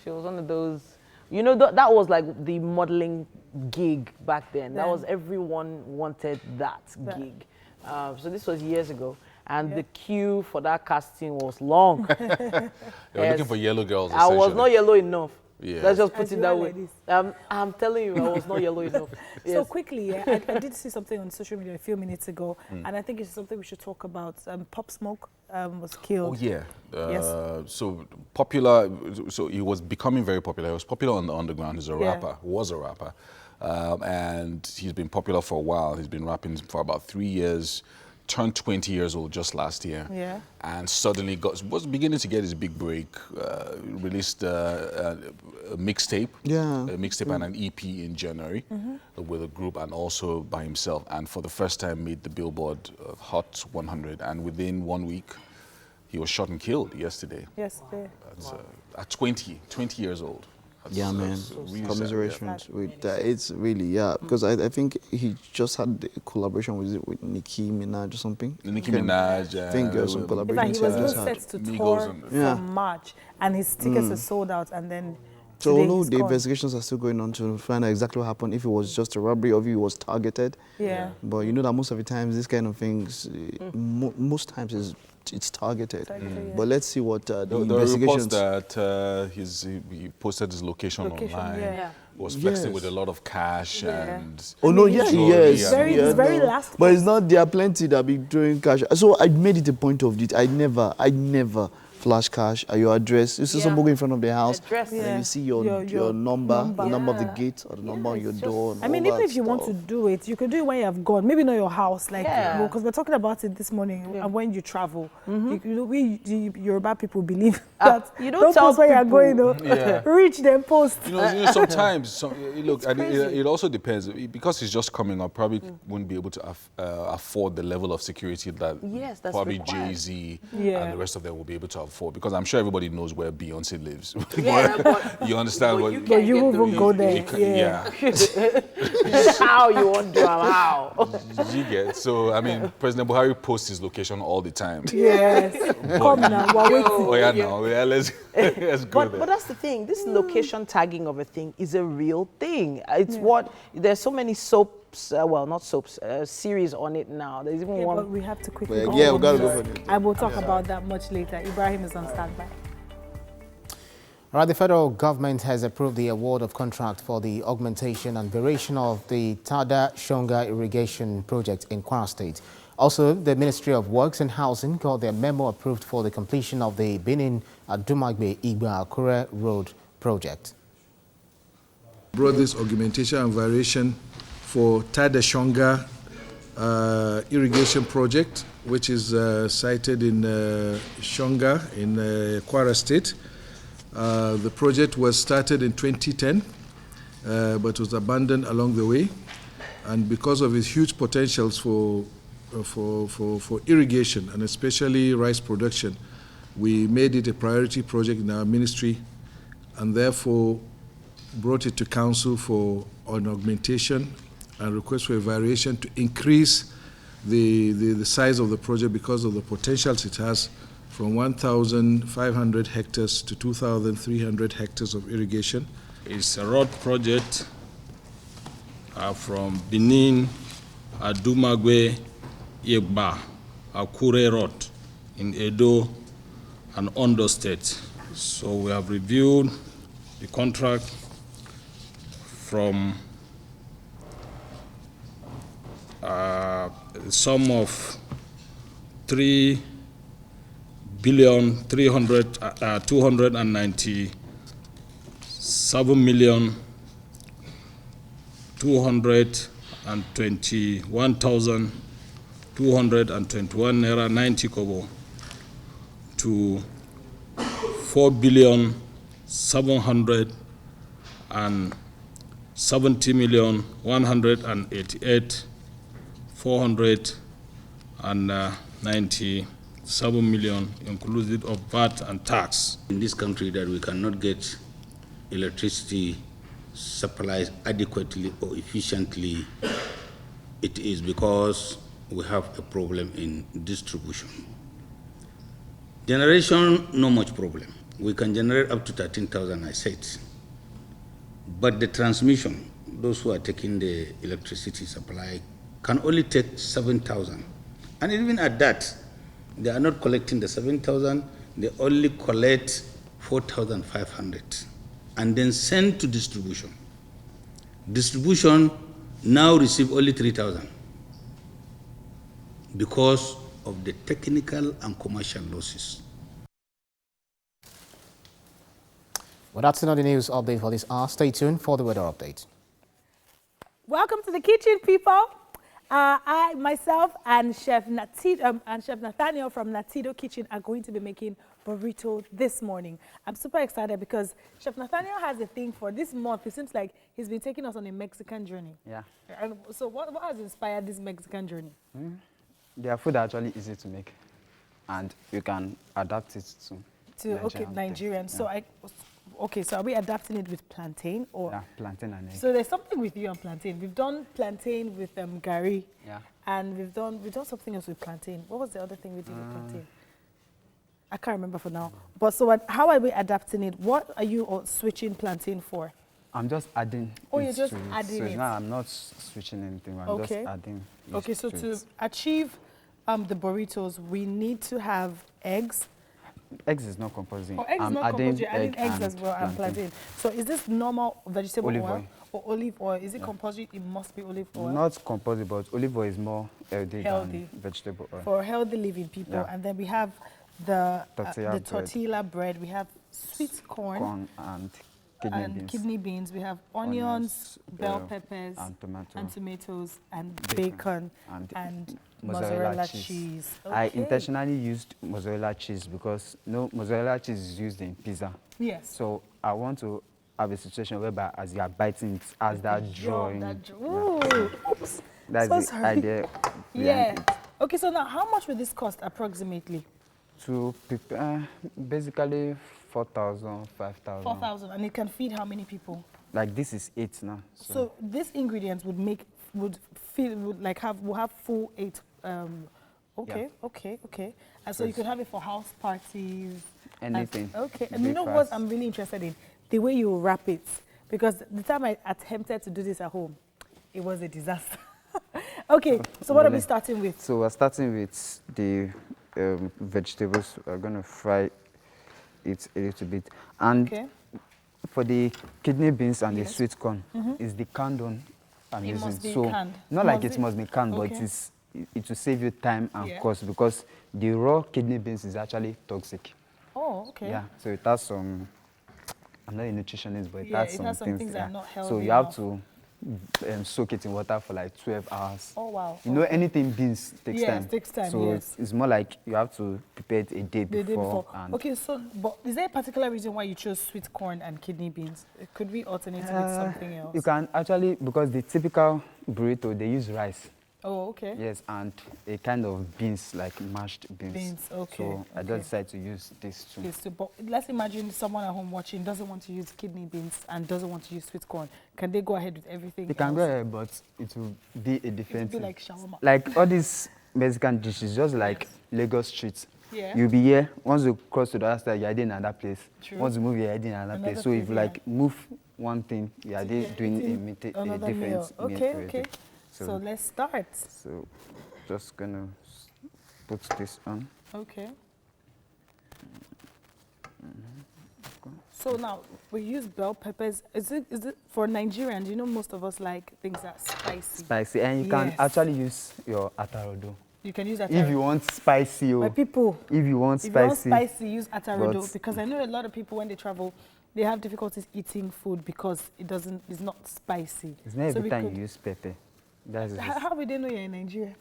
she was one of those. You know that was like the modeling gig back then. That was everyone wanted that gig. So this was years ago, and the queue for that casting was long. They were looking for yellow girls. I was not yellow enough. Yeah. Let's just put As it you that are way. like this. I'm telling you, I was not yellow enough. So Yes. quickly, I did see something on social media a few minutes ago, and I think it's something we should talk about. Pop Smoke was killed. Oh yeah. Yes. So popular. So he was becoming very popular. He was popular on the underground. He's a Yeah. rapper. Was a rapper, and he's been popular for a while. He's been rapping for about 3 years. Turned 20 years old just last year. Yeah. And suddenly was beginning to get his big break. Released a mixtape. Yeah. A mixtape and an EP in January with a group and also by himself. And for the first time made the Billboard Hot 100. And within 1 week, he was shot and killed yesterday. Yes. That's, at 20 years old. That's, Yeah, man. really sad, Commiserations with that. It's really, yeah, because I think he just had a collaboration with Nicki Minaj or something. Nicki Minaj. I think there was some In collaboration. fact, he was even just had. set to Migos tour and- Yeah. from March, and his tickets are sold out, and then So today although he's the gone. investigations are still going on to find out exactly what happened, if it was just a robbery or if he was targeted. Yeah. But you know that most of the times, these kind of things, most times it's targeted. But let's see what the There were reports investigations... that he posted his location online. yeah. Was flexing Yes. with a lot of cash and. Oh no, mean, yeah, jewelry yes, and- very- yeah, it's very no. last But it's not. There are plenty that be doing cash. So I made it a point of it. I never flash cash at your address. You see Yeah. somebody in front of the house, Address. and then Yeah. you see your Your number, the number of the Yeah. gate or the number on your it's door. just- And I mean, all even that if you want to stuff. do it, you could do it when you have gone. Maybe not your house, like Yeah. because we're talking about it this morning. Yeah. And when you travel, you know, the Yoruba people believe Ah, that you don't tell post where you're people. going. No, Yeah. reach them post. You know, sometimes, look, and crazy. it also depends. Because he's just coming up, probably wouldn't be able to afford the level of security that Yes, that's probably required. Jay-Z Yeah. and the rest of them will be able to afford. Because I'm sure everybody knows where Beyonce lives. Yeah, but You understand but what? you But can't you get won't through even it. go there. You can- yeah. How you want to do it? How? You get. So, I mean, President Buhari posts his location all the time. Yes. Come now, we're waiting. Oh, yeah, now. Yeah, let's go there. But that's the thing. This location tagging of a thing is a real thing. It's what there's so many soaps. Well, not soaps. Series on it now. There's even Yeah, one. but we have to quickly. But go yeah, on we gotta this. go for it. I will talk about that much later. Ibrahim is on standby. All right, the federal government has approved the award of contract for the augmentation and variation of the Tada Shonga irrigation project in Kwara State. Also, the Ministry of Works and Housing got their memo approved for the completion of the Benin Adumagbe Igba Akure Road project. Brought this augmentation and variation for Tadeshonga irrigation project, which is sited in Shonga in Kwara State. The project was started in 2010, but was abandoned along the way. And because of its huge potentials for irrigation and especially rice production, we made it a priority project in our ministry and therefore brought it to council for an augmentation and request for a variation to increase the size of the project because of the potentials it has from 1,500 hectares to 2,300 hectares of irrigation. It's a road project from Benin, Adumagwe, Igba, Akure Road in Edo and Ondo State. So we have reviewed the contract from a sum of 3,297,221,221 naira 90 kobo to 4,770,188,497 million, inclusive of VAT and tax. In this country, that we cannot get electricity supplies adequately or efficiently, it is because we have a problem in distribution. Generation, no much problem. We can generate up to 13,000, I said. But the transmission, those who are taking the electricity supply, can only take 7,000. And even at that, they are not collecting the 7,000, they only collect 4,500. and then sent to distribution. Distribution now receive only 3,000 because of the technical and commercial losses. Well, that's another news update for this hour. Stay tuned for the weather update. Welcome to the kitchen, people. I, myself, and Chef Nathaniel from Natido Kitchen are going to be making burrito this morning. I'm super excited because Chef Nathaniel has a thing for this month. It seems like he's been taking us on a Mexican journey. Yeah. And so what has inspired this Mexican journey? Their food are actually easy to make, and you can adapt it to Nigerian. Yeah. So are we adapting it with plantain or? Yeah, plantain and egg. So there's something with you on plantain. We've done plantain with gari. Yeah. And we've done something else with plantain. What was the other thing we did with plantain? I can't remember for now. But so how are we adapting it? What are you all switching plantain for? I'm just adding. Oh, you're just to it. adding so it. No, I'm not switching anything. I'm just adding. Okay, so to achieve the burritos, we need to have eggs. Eggs is not compulsory. Oh, eggs is not compulsory. Adding eggs as well and plantain. So is this normal vegetable oil or olive oil? Is it compulsory? It must be olive oil. Not compulsory, but olive oil is more healthy than vegetable oil. For healthy living people. Yeah. And then we have the tortilla bread. We have sweet corn and kidney beans. We have onions, bell peppers, and tomatoes, and bacon, and mozzarella cheese. Okay. I intentionally used mozzarella cheese because mozzarella cheese is used in pizza. Yes. So I want to have a situation whereby as you are biting it, as that joy. Oops. That's the idea. Yeah. Okay, so now how much will this cost approximately? To prepare, basically 4,000, 5,000. 4,000, and it can feed how many people? Like this is 8 now. So these ingredients will have full 8. Okay. And so you could have it for house parties. Anything. And you know what I'm really interested in? The way you wrap it. Because the time I attempted to do this at home, it was a disaster. Okay, so what are we starting with? So we're starting with the vegetables. We're going to fry it a little bit. And for the kidney beans and the sweet corn, is the canned one I'm using. Must be so canned. not like it must be canned, but it will save you time and cost because the raw kidney beans is actually toxic. Oh, okay. Yeah, so it has some, I'm not a nutritionist, but it has some things that are not healthy. So you have to soak it in water for like 12 hours. Oh, wow. You know, anything beans takes time. Yes, takes time, so it's more like you have to prepare it a day before. And okay, so but is there a particular reason why you chose sweet corn and kidney beans? Could we alternate it with something else? You can actually, because the typical burrito, they use rice. Oh, okay. Yes, and a kind of beans, like mashed beans. Beans, okay. So I just decided to use these two. Yes, but let's imagine someone at home watching doesn't want to use kidney beans and doesn't want to use sweet corn. Can they go ahead with everything? They can go ahead, but it will be a different thing. It will be like shawarma. Like all these Mexican dishes, just like Lagos streets. Yeah. You'll be here. Once you cross to the other side, you're in another place. True. Once you move, you're in another place. So if you like move one thing, you're doing a different meal. Okay. So let's start. So just gonna put this on. Okay. So now we use bell peppers. Is it for Nigerians? You know, most of us like things that are spicy. Spicy, and you can actually use your atarodo. You can use atarodo. If you want spicy, my people. If you want spicy, use atarodo because I know a lot of people when they travel, they have difficulties eating food because it's not spicy. It's not every time you use pepper. How would they know you're in Nigeria?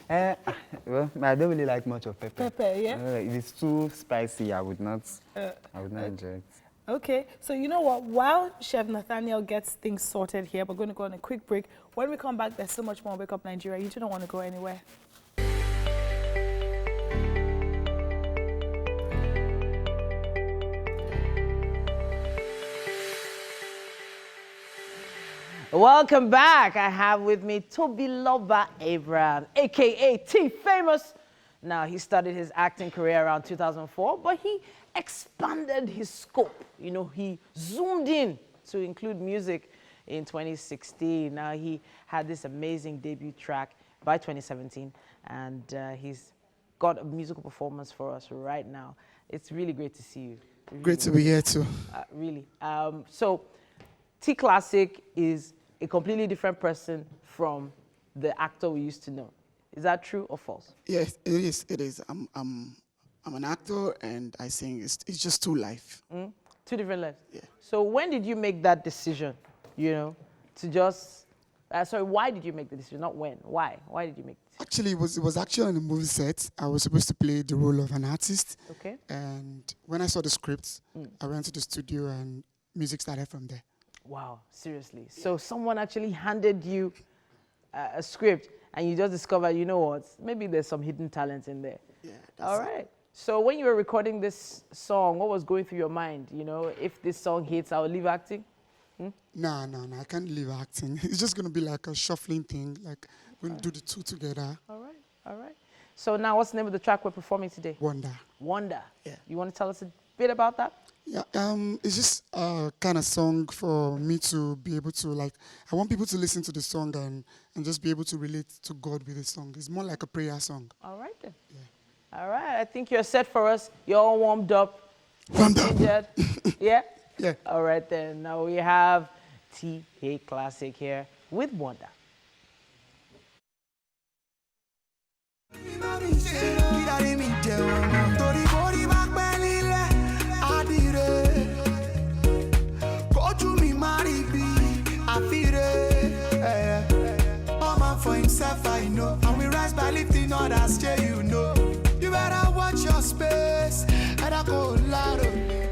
Well, I don't really like much of pepper. Pepper, yeah? If it's too spicy, I would not enjoy it. Okay, so you know what? While Chef Nathaniel gets things sorted here, we're going to go on a quick break. When we come back, there's so much more Wake Up Nigeria. You two don't want to go anywhere. Welcome back. I have with me Tobiloba Abraham, aka T Famous. Now, he started his acting career around 2004, but he expanded his scope. You know, he zoomed in to include music in 2016. Now, he had this amazing debut track by 2017, and he's got a musical performance for us right now. It's really great to see you. Great to be here too. Really. So, T Classic is a completely different person from the actor we used to know. Is that true or false? Yes, it is. It is. I'm an actor and I sing. It's just two life. Two different lives. Yeah. So when did you make that decision? You know, to just. Sorry, why did you make the decision? Not when. Why? Why did you make the decision? Actually, it was actually on the movie set. I was supposed to play the role of an artist. Okay. And when I saw the script, I went to the studio and music started from there. Wow, seriously. So someone actually handed you a script and you just discovered, you know what, maybe there's some hidden talent in there. Yeah. All right. So when you were recording this song, what was going through your mind? You know, if this song hits, I'll leave acting? No, I can't leave acting. It's just going to be like a shuffling thing, like we're going to do the two together. All right. So now what's the name of the track we're performing today? Wonder. Wonder. Yeah. You want to tell us a bit about that? Yeah, it's just a kind of song for me to be able to, like, I want people to listen to the song and just be able to relate to God with the song. It's more like a prayer song. All right then. Yeah. All right, I think you're set for us. You're all warmed up. Warmed up. Yeah? Yeah. All right then, now we have T.A. Classic here with Wonder. For himself, I know, and we rise by lifting others, yeah, you know. You better watch your space, and I go loud on me.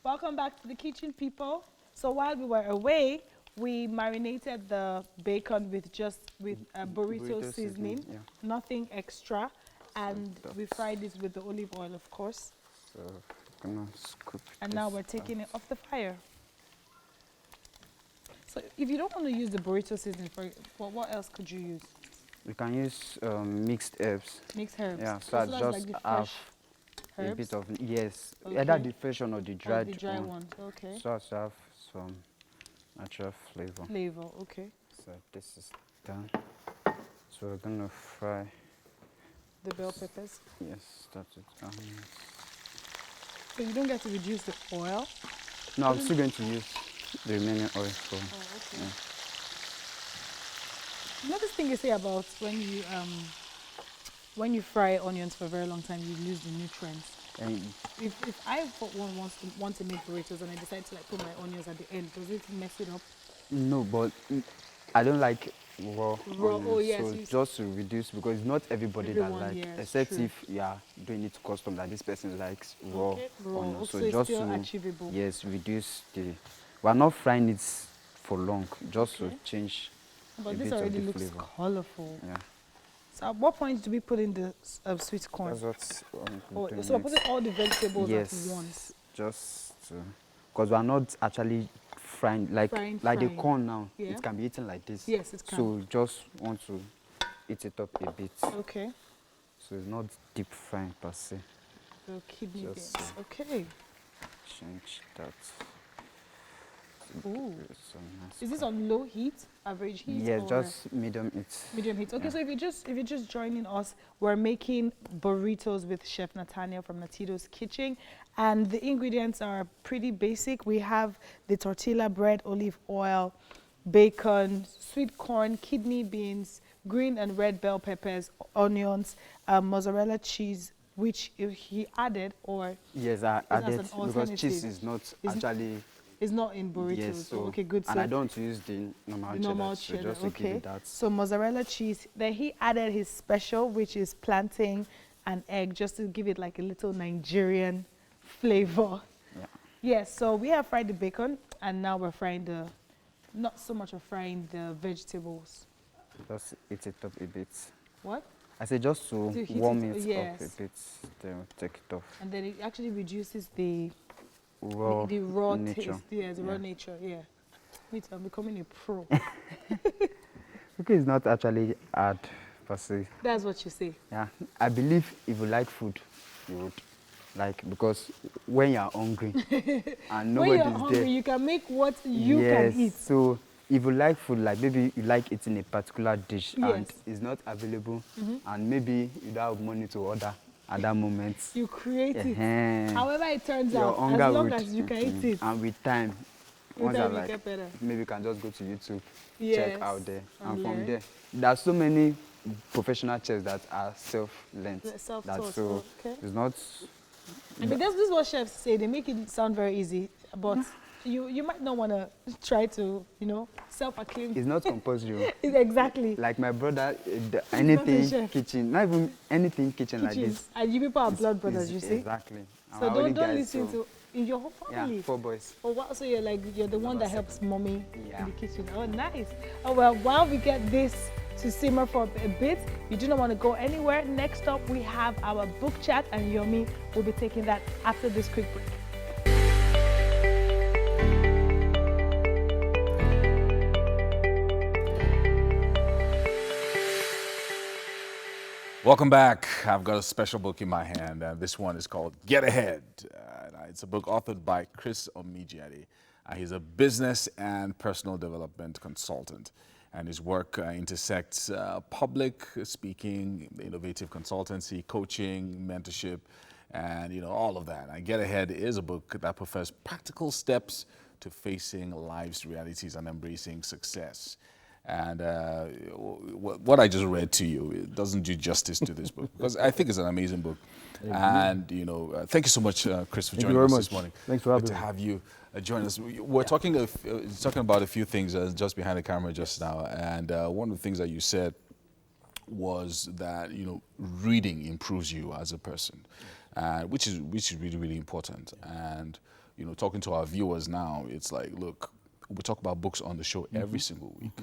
Welcome back to the kitchen, people. So while we were away, we marinated the bacon with burrito seasoning, nothing extra, and we fried it with the olive oil, of course. So I'm gonna scoop. And now we're taking it off the fire. So if you don't want to use the burrito seasoning, what else could you use? You can use mixed herbs. Mixed herbs. Yeah, so I that's just like have herbs? a bit of, yes, Okay. either the fresh one or the dried the dry one. ones, okay. So I just have some natural flavor. Flavor, okay. So this is done. So we're gonna fry. The bell peppers? Yes, that's it. So you don't get to reduce the oil? No, I'm still going to use the remaining oil. So, okay. Another thing you say about when you fry onions for a very long time, you lose the nutrients. If I want to make burritos and I decide to put my onions at the end, does it mess it up? No, but I don't like raw onions, oh yes. so just to reduce, because not everybody that Everyone, like, yes, except true. if you are doing it custom, that this person likes raw onions. So So it's just still to achievable. yes, reduce the. We're not frying it for long, just to change. But a this bit already of the looks flavor. colorful. Yeah. So at what point do we put in the sweet corn? That's what I'm So we're putting all the vegetables yes, at once. just because we're not actually frying like the corn now. Yeah. It can be eaten like this. Yes, it can. So just want to eat it up a bit. Okay. So it's not deep frying per se. So kidney Just, beans. Okay. Change that. Ooh. Is this on low heat, average heat? Yes, or just medium heat. medium heat. Okay, Yeah. so if you're just joining us, we're making burritos with Chef Nathaniel from Natito's Kitchen, and the ingredients are pretty basic. We have the tortilla bread, olive oil, bacon, sweet corn, kidney beans, green and red bell peppers, onions, mozzarella cheese, which he added, or Yes, I is as added an because cheese alternative? is not Is- actually. It's not in burritos. Yes, so okay, good. And So I don't want to use the normal cheddar, so just to give okay. it that. So mozzarella cheese. Then he added his special, which is plantain and egg, just to give it like a little Nigerian flavor. Yeah. Yes. So we have fried the bacon, and now we're frying not so much of frying the vegetables. Just eat it up a bit. What? I said just to heat warm it, it yes. up a bit, then we'll take it off. And then it actually reduces the Raw nature. taste. Yeah, the raw nature. Yeah. Wait, I'm becoming a pro. Cooking is not actually hard per se. That's what you say. Yeah, I believe if you like food, you would like, because when you're hungry and When you're nobody's hungry, there, you can make what you yes, can eat. so if you like food, like maybe you like eating a particular dish and Yes. it's not available, Mhm. and maybe you don't have money to order at that moment. You create it. Ehen. However it turns Your out, as hunger long would- as you can eat it. And with time, With once I time you like, get better. maybe you can just go to YouTube, Yes, check out there, and from learn. there, there are so many professional chefs that are self-learned. Self-taught, That's so okay. it's not. I mean, this is what chefs say. They make it sound very easy, but you might not want to try to, self-acclaim. It's not compulsory. Exactly. Like my brother, not a anything chef. kitchen, not even anything kitchen like Kitchens. this. And you people are is- blood brothers, is- you see? Exactly. And So we're only don't guys, listen so- to in your whole family. Yeah, 4 boys. Oh wow! So you're the one that helps mommy Yeah. in the kitchen. Oh nice. Oh well, while we get this to simmer for a bit, you do not want to go anywhere. Next up, we have our book chat, and Yomi will be taking that after this quick break. Welcome back. I've got a special book in my hand. This one is called Get Ahead. It's a book authored by Chris Omijiade. He's a business and personal development consultant, and his work intersects public speaking, innovative consultancy, coaching, mentorship, and all of that. And Get Ahead is a book that prefers practical steps to facing life's realities and embracing success. And what I just read to you, it doesn't do justice to this book, because I think it's an amazing book. And thank you so much, Chris, for joining us this morning. Thanks for having me. Good to have you join us. We're talking about a few things just behind the camera just now, and one of the things that you said was that reading improves you as a person, which is really, really important. And talking to our viewers now, it's like, look, we talk about books on the show every single week.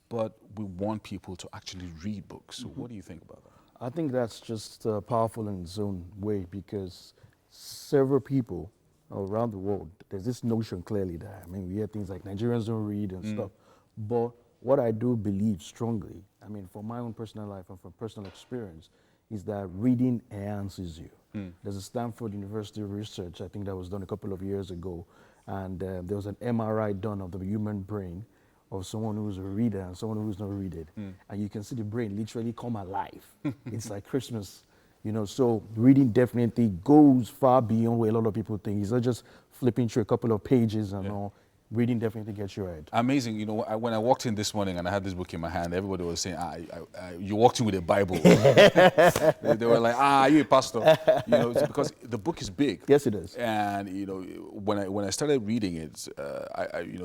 But we want people to actually read books. So what do you think about that? I think that's just powerful in its own way, because several people around the world, there's this notion clearly that, we hear things like Nigerians don't read and stuff. But what I do believe strongly, from my own personal life and from personal experience, is that reading enhances you. There's a Stanford University research, I think that was done a couple of years ago, and there was an MRI done of the human brain of someone who's a reader and someone who's not reading. And you can see the brain literally come alive. It's like Christmas, so reading definitely goes far beyond what a lot of people think. It's not just flipping through a couple of pages and all. Reading definitely gets your head. Amazing. When I walked in this morning and I had this book in my hand, everybody was saying, you walked in with a Bible. They were like, are you a pastor? It's because the book is big. Yes, it is. And, when I started reading it,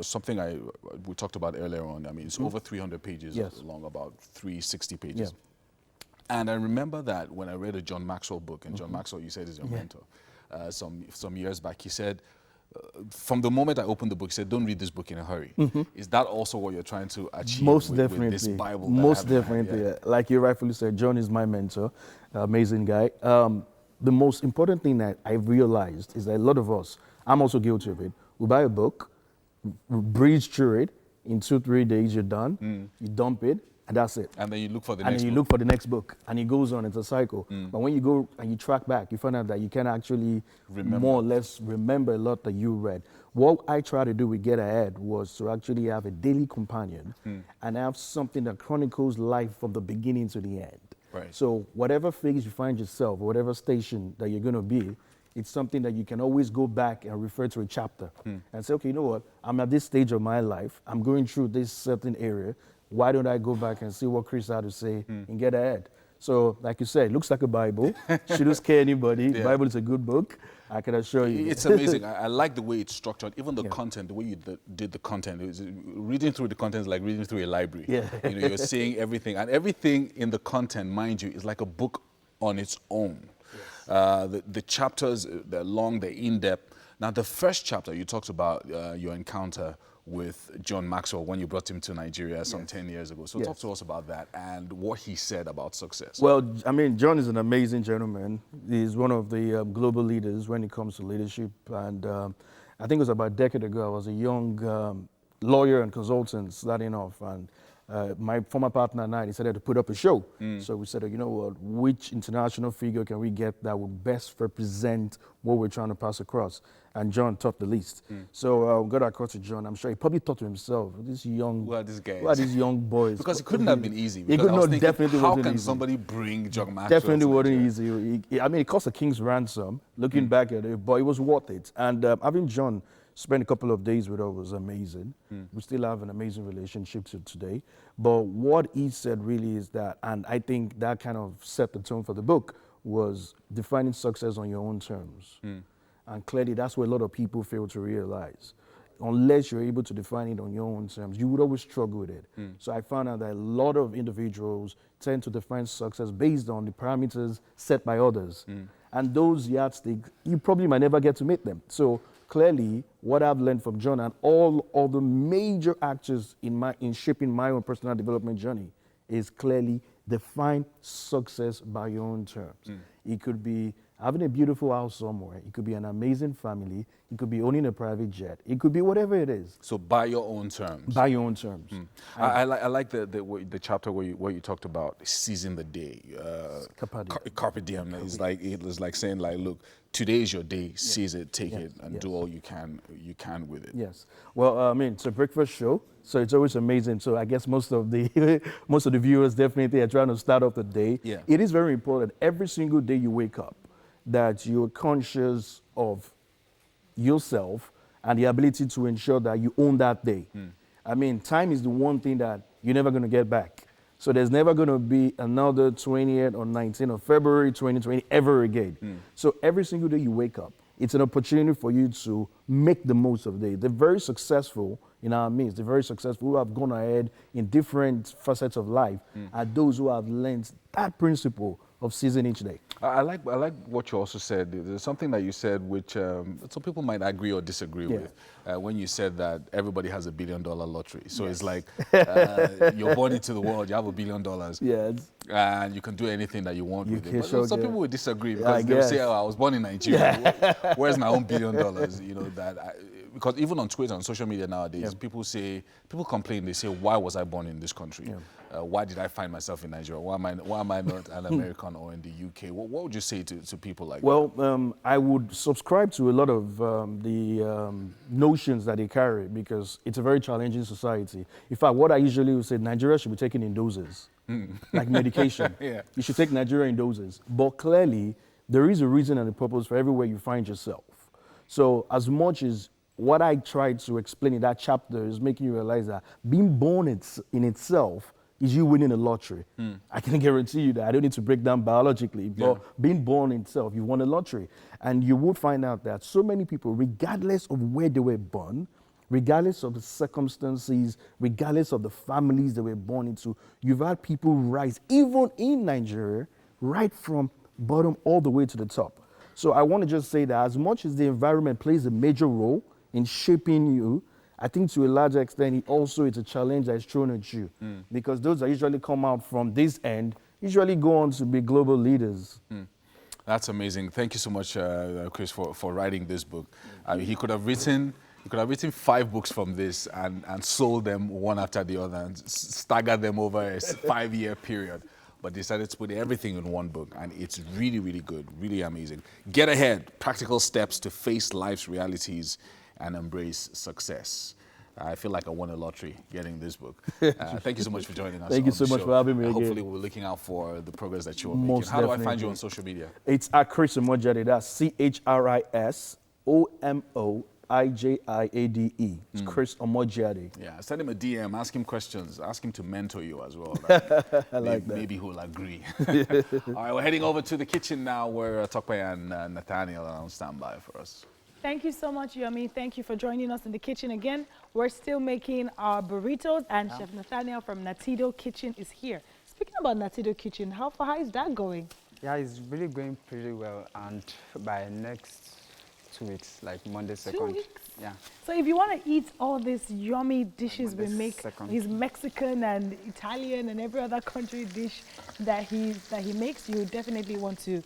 something we talked about earlier on, it's over 300 pages long, about 360 pages. Yeah. And I remember that when I read a John Maxwell book, and John Maxwell, you said, is your mentor, some years back, he said, from the moment I opened the book, he said, don't read this book in a hurry. Is that also what you're trying to achieve Most with definitely. this Bible? Most definitely. Yeah. Like you rightfully said, John is my mentor, amazing guy. The most important thing that I've realized is that a lot of us, I'm also guilty of it, we buy a book, breeze through it, in 2-3 days you're done, you dump it, and that's it. And then you look for the and next then you book. look for the next book, and it goes on. It's a cycle. But when you go and you track back, you find out that you can actually more or less remember a lot that you read. What I try to do with Get Ahead was to actually have a daily companion and have something that chronicles life from the beginning to the end. Right. So whatever phase you find yourself, whatever station that you're going to be, it's something that you can always go back and refer to a chapter and say, okay, you know what? I'm at this stage of my life. I'm going through this certain area. Why don't I go back and see what Chris had to say and get ahead? So, like you said, it looks like a Bible. Shouldn't scare anybody. The Bible is a good book. I can assure you. It's amazing. I like the way it's structured. Even the content, the way you did the content. Reading through the content is like reading through a library. Yeah. You're seeing everything. And everything in the content, mind you, is like a book on its own. The chapters, they're long, they're in-depth. Now, the first chapter, you talked about your encounter with John Maxwell when you brought him to Nigeria some 10 years ago. So talk to us about that and what he said about success. Well, John is an amazing gentleman. He's one of the global leaders when it comes to leadership. And I think it was about a decade ago, I was a young lawyer and consultant starting off. And My former partner and I decided to put up a show. So we said, you know what, which international figure can we get that would best represent what we're trying to pass across? And John topped the list. So we got across to John. I'm sure he probably thought to himself, these young, who are these guys? Who are these young boys? Because it couldn't have been easy. It could not, definitely how can easy. somebody bring John Maxwell? Definitely wasn't easy. I mean, it cost a king's ransom, looking back at it, but it was worth it. And having John spend a couple of days with us was amazing. We still have an amazing relationship to today. But what he said really is that, and I think that kind of set the tone for the book, was defining success on your own terms. And clearly that's what a lot of people fail to realize. Unless you're able to define it on your own terms, you would always struggle with it. So I found out that a lot of individuals tend to define success based on the parameters set by others. And those yardsticks, you probably might never get to meet them. So clearly, what I've learned from John and all of the major actors in shaping my own personal development journey is clearly define success by your own terms. It could be having a beautiful house somewhere. It could be an amazing family. It could be owning a private jet. It could be whatever it is. So by your own terms. By your own terms. I like the chapter where you talked about seizing the day. Carpe diem. It's like saying like, look, today is your day. Seize it, take it, and do all you can with it. Yes. Well, I mean, it's a breakfast show, so it's always amazing. So I guess most of the most of the viewers definitely are trying to start off the day. Yeah. It is very important every single day you wake up that you're conscious of yourself and the ability to ensure that you own that day. I mean, time is the one thing that you're never going to get back. So there's never going to be another 20th or 19th of February 2020 ever again. So every single day you wake up, it's an opportunity for you to make the most of the day. The very successful in our midst, the very successful who have gone ahead in different facets of life are those who have learned that principle of seizing each day. I like what you also said. There's something that you said which some people might agree or disagree with. When you said that everybody has $1 billion lottery. So it's like you're born into the world, you have $1 billion. Yes. And you can do anything that you want with it. But some people will disagree Yeah, because they'll say, oh, I was born in Nigeria. Where's my own $1 billion? You know, because even on Twitter, on social media nowadays, people complain, they say, why was I born in this country? Why did I find myself in Nigeria? Why am I not an American or in the UK? What would you say to people like that? Well, I would subscribe to a lot of the notions that they carry because it's a very challenging society. In fact, what I usually would say, Nigeria should be taken in doses, like medication. You should take Nigeria in doses. But clearly, there is a reason and a purpose for everywhere you find yourself. So as much as what I tried to explain in that chapter is making you realize that being born in itself is you winning a lottery. I can guarantee you that. I don't need to break down biologically, but being born itself, you won a lottery. And you would find out that so many people, regardless of where they were born, regardless of the circumstances, regardless of the families they were born into, you've had people rise, even in Nigeria, right from bottom all the way to the top. So I want to just say that as much as the environment plays a major role in shaping you, I think to a large extent, it's a challenge that is thrown at you because those that usually come out from this end usually go on to be global leaders. That's amazing. Thank you so much, Chris, for writing this book. He could have written 5 books from this and sold them one after the other and staggered them over a 5-year period. But decided to put everything in one book, and it's really, really good, really amazing. Get ahead, practical steps to face life's realities and embrace success. I feel like I won a lottery getting this book. Thank you so much for joining us. Thank you so much for having me again. Hopefully we'll be looking out for the progress that you're making. Most How do I definitely. find you on social media? It's at Chris Omojade. That's ChrisOmojade. It's Chris Omojade. Yeah, send him a DM, ask him questions, ask him to mentor you as well. I like that. Maybe he'll agree. All right, we're heading over to the kitchen now where Tokwe and Nathaniel are on standby for us. Thank you so much, Yomi. Thank you for joining us in the kitchen again. We're still making our burritos, and Chef Nathaniel from Natido Kitchen is here. Speaking about Natido Kitchen, how far is that going? Yeah, it's really going pretty well, and by next 2 weeks, like Monday 2nd. 2 weeks? Yeah. So if you want to eat all these yummy dishes we make, 2nd. his Mexican and Italian and every other country dish that he makes, you definitely want to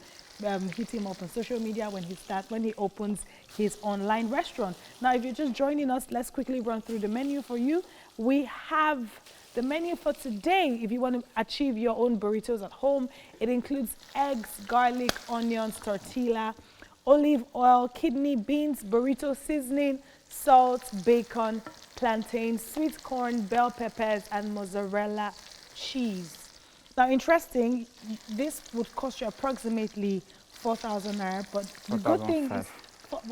hit him up on social media when he opens his online restaurant. Now, if you're just joining us, let's quickly run through the menu for you. We have the menu for today. If you want to achieve your own burritos at home, it includes eggs, garlic, onions, tortilla, olive oil, kidney beans, burrito seasoning, salt, bacon, plantain, sweet corn, bell peppers, and mozzarella cheese. Now, interesting, this would cost you approximately 4,000 naira, but the good thing is,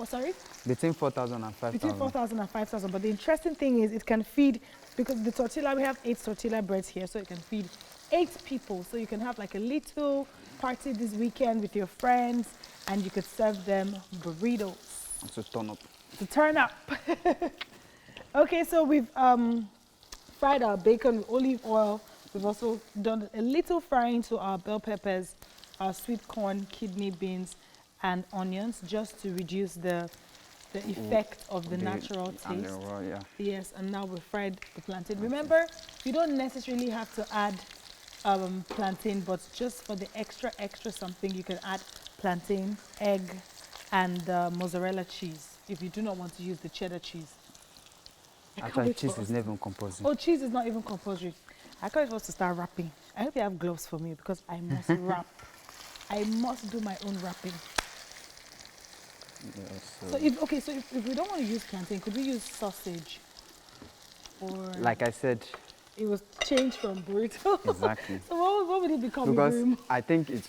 sorry? Between 4,000 and 5,000. Between 4,000 and 5,000. But the interesting thing is it can feed, because the tortilla, we have 8 tortilla breads here, so it can feed 8 people. So you can have like a little party this weekend with your friends, and you could serve them burritos. To turn up. To turn up. Okay, so we've fried our bacon with olive oil. We've also done a little frying to our bell peppers, our sweet corn, kidney beans, and onions, just to reduce the effect of the natural taste. Yeah. Yes, and now we've fried the plantain. Remember, you don't necessarily have to add plantain, but just for the extra something, you can add plantain, egg, and mozzarella cheese if you do not want to use the cheddar cheese. Actually, cheese is not even compulsory. Oh, cheese is not even compulsory. I can't wait to start wrapping. I hope you have gloves for me because I must wrap. I must do my own wrapping. Yes, So if we don't want to use plantain, could we use sausage? Or like I said, it was changed from burrito. Exactly. So what would it become? Because I think it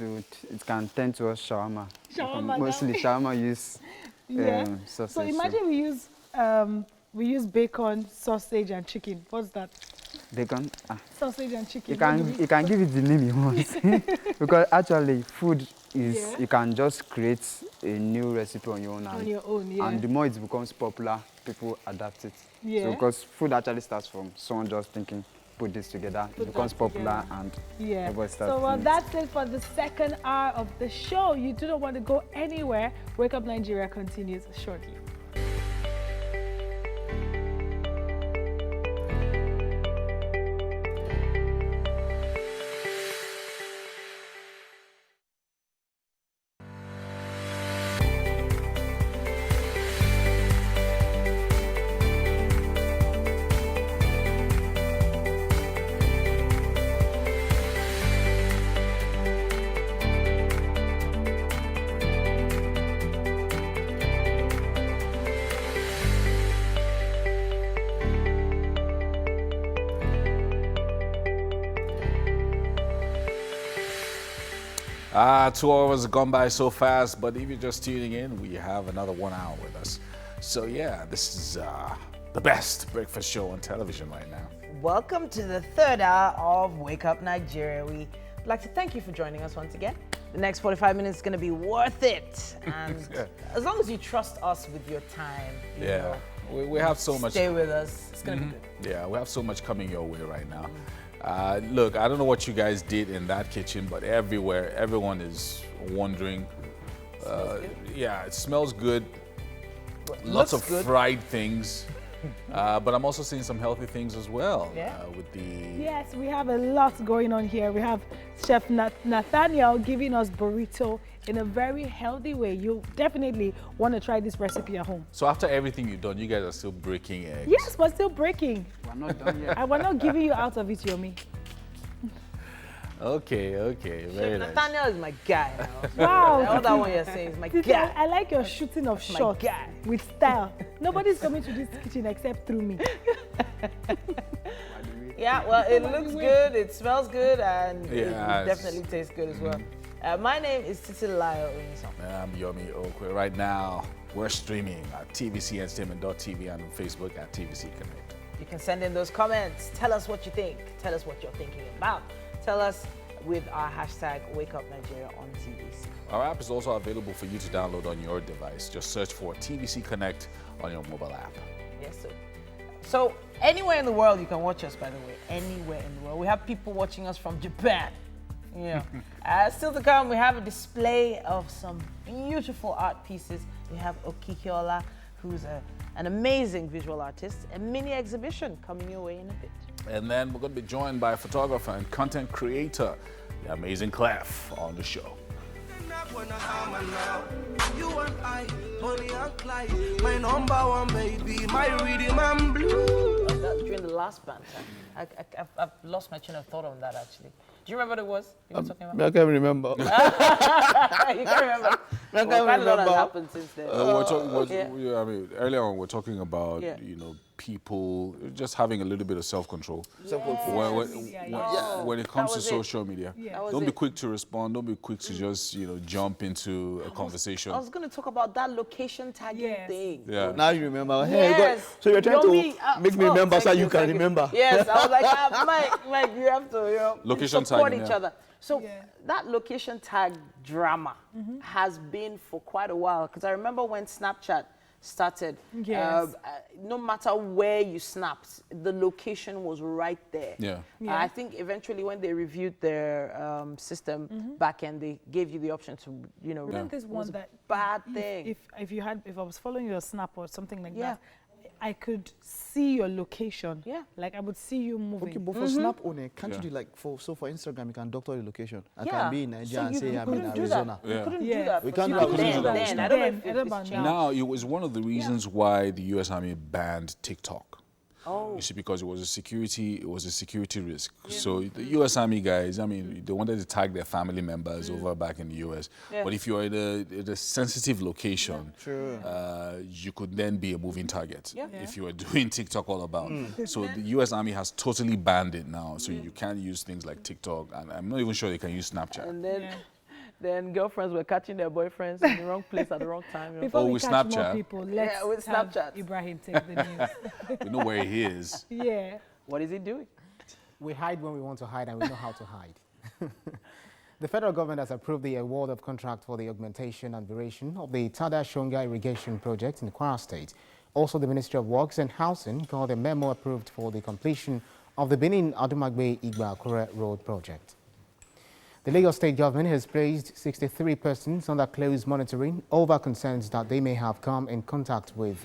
can tend to a shawarma. Shawarma. Mostly shawarma use sausage. So imagine we use bacon, sausage, and chicken. What's that? Bacon. Sausage and chicken. You can give it the name you want. Because actually, food is you can just create a new recipe on your own. And the more it becomes popular, people adapt it. Yeah. So because food actually starts from someone just thinking, put this together, it becomes popular, and everybody starts. So that's it for the second hour of the show. You do not want to go anywhere. Wake Up Nigeria continues shortly. Ah, 2 hours have gone by so fast, but if you're just tuning in, we have another 1 hour with us. So yeah, this is the best breakfast show on television right now. Welcome to the third hour of Wake Up Nigeria. We'd like to thank you for joining us once again. The next 45 minutes is going to be worth it. And as long as you trust us with your time, you know, we have so much. Stay with us. It's going to be good. Yeah, we have so much coming your way right now. Look, I don't know what you guys did in that kitchen, but everywhere, everyone is wondering. Yeah, it smells good. Lots of fried things. But I'm also seeing some healthy things as well. With the Yes, we have a lot going on here. We have Chef Nathaniel giving us burrito in a very healthy way. You definitely want to try this recipe at home. So after everything you've done, you guys are still breaking eggs? Yes, we're still breaking. We're not done yet. And we're not giving you out of it, Yomi. Okay, very nice. Nathaniel is my guy now. Wow. All that one you're saying is my guy. I like your shooting of shots with style. Nobody's coming to this kitchen except through me. Yeah, well, it looks good, it smells good, and it Yes. definitely tastes good as well. My name is Titilayo Oyinsan. I'm Yomi Okwe. Right now, we're streaming at tvcentertainment.tv and on Facebook at TVC Connect. You can send in those comments. Tell us what you think. Tell us what you're thinking about. Tell us with our hashtag WakeUpNigeria on TVC. Our app is also available for you to download on your device. Just search for TVC Connect on your mobile app. Yes, sir. So anywhere in the world you can watch us, by the way. Anywhere in the world. We have people watching us from Japan, Yeah. Still to come, we have a display of some beautiful art pieces. We have Okikiola, who's an amazing visual artist, a mini exhibition coming your way in a bit. And then we're going to be joined by a photographer and content creator, the Amazing Klef, on the show. You and I, Bonnie and Clyde, my number one baby, my rhythm and blue. During the last banter, I've lost my train of thought on that actually. Do you remember what it was you were talking about? I can't remember. You can't remember. I can't Quite a lot has remember. happened since then. I mean, earlier on, we're talking about, Yeah. you know, people just having a little bit of self-control. When it comes to social media. Don't be quick to respond. Don't be quick to just, you know, jump into a conversation. I was going to talk about that location tagging thing. Yeah. Now you remember. Hey, Yes. so you're trying to make me remember so thank you can remember. Yes, I was like, Mike, you have to, you know, Location support tagging, each yeah. other. So that location tag drama has been for quite a while. Because I remember when Snapchat started, Yes. no matter where you snapped, the location was right there. Yeah. I think eventually when they reviewed their system back end, they gave you the option to, you know, Isn't this it was one that a bad thing. if I was following your snap or something like Yeah. that, I could see your location. Yeah. Like I would see you moving. Okay, but for Snap owner, can't you do like for Instagram you can doctor your location? I can be in Nigeria and say I'm in Arizona. You couldn't do Yeah. that. We for can't do Snap that. then. I don't know if it's changed. Now, it was one of the reasons why the U.S. Army banned TikTok. Oh. You see, because it was a security risk. So the U.S. Army guys, I mean, they wanted to tag their family members over back in the U.S. Yeah. But if you're in a sensitive location, you could then be a moving target. Yeah. If you are doing TikTok all about. So the U.S. Army has totally banned it now. So you can't use things like TikTok, and I'm not even sure they can use Snapchat. And then girlfriends were catching their boyfriends in the wrong place at the wrong time. You know? Before we with catch Snapchat. more people, let's with have Snapchat. Ibrahim take the news. We know where he is. Yeah. What is he doing? We hide when we want to hide, and we know how to hide. The federal government has approved the award of contract for the augmentation and duration of the Tada Shonga irrigation project in Kwara State. Also, the Ministry of Works and Housing got a memo approved for the completion of the Benin Adumagbe Igba Akure Road project. The Lagos State government has placed 63 persons under close monitoring over concerns that they may have come in contact with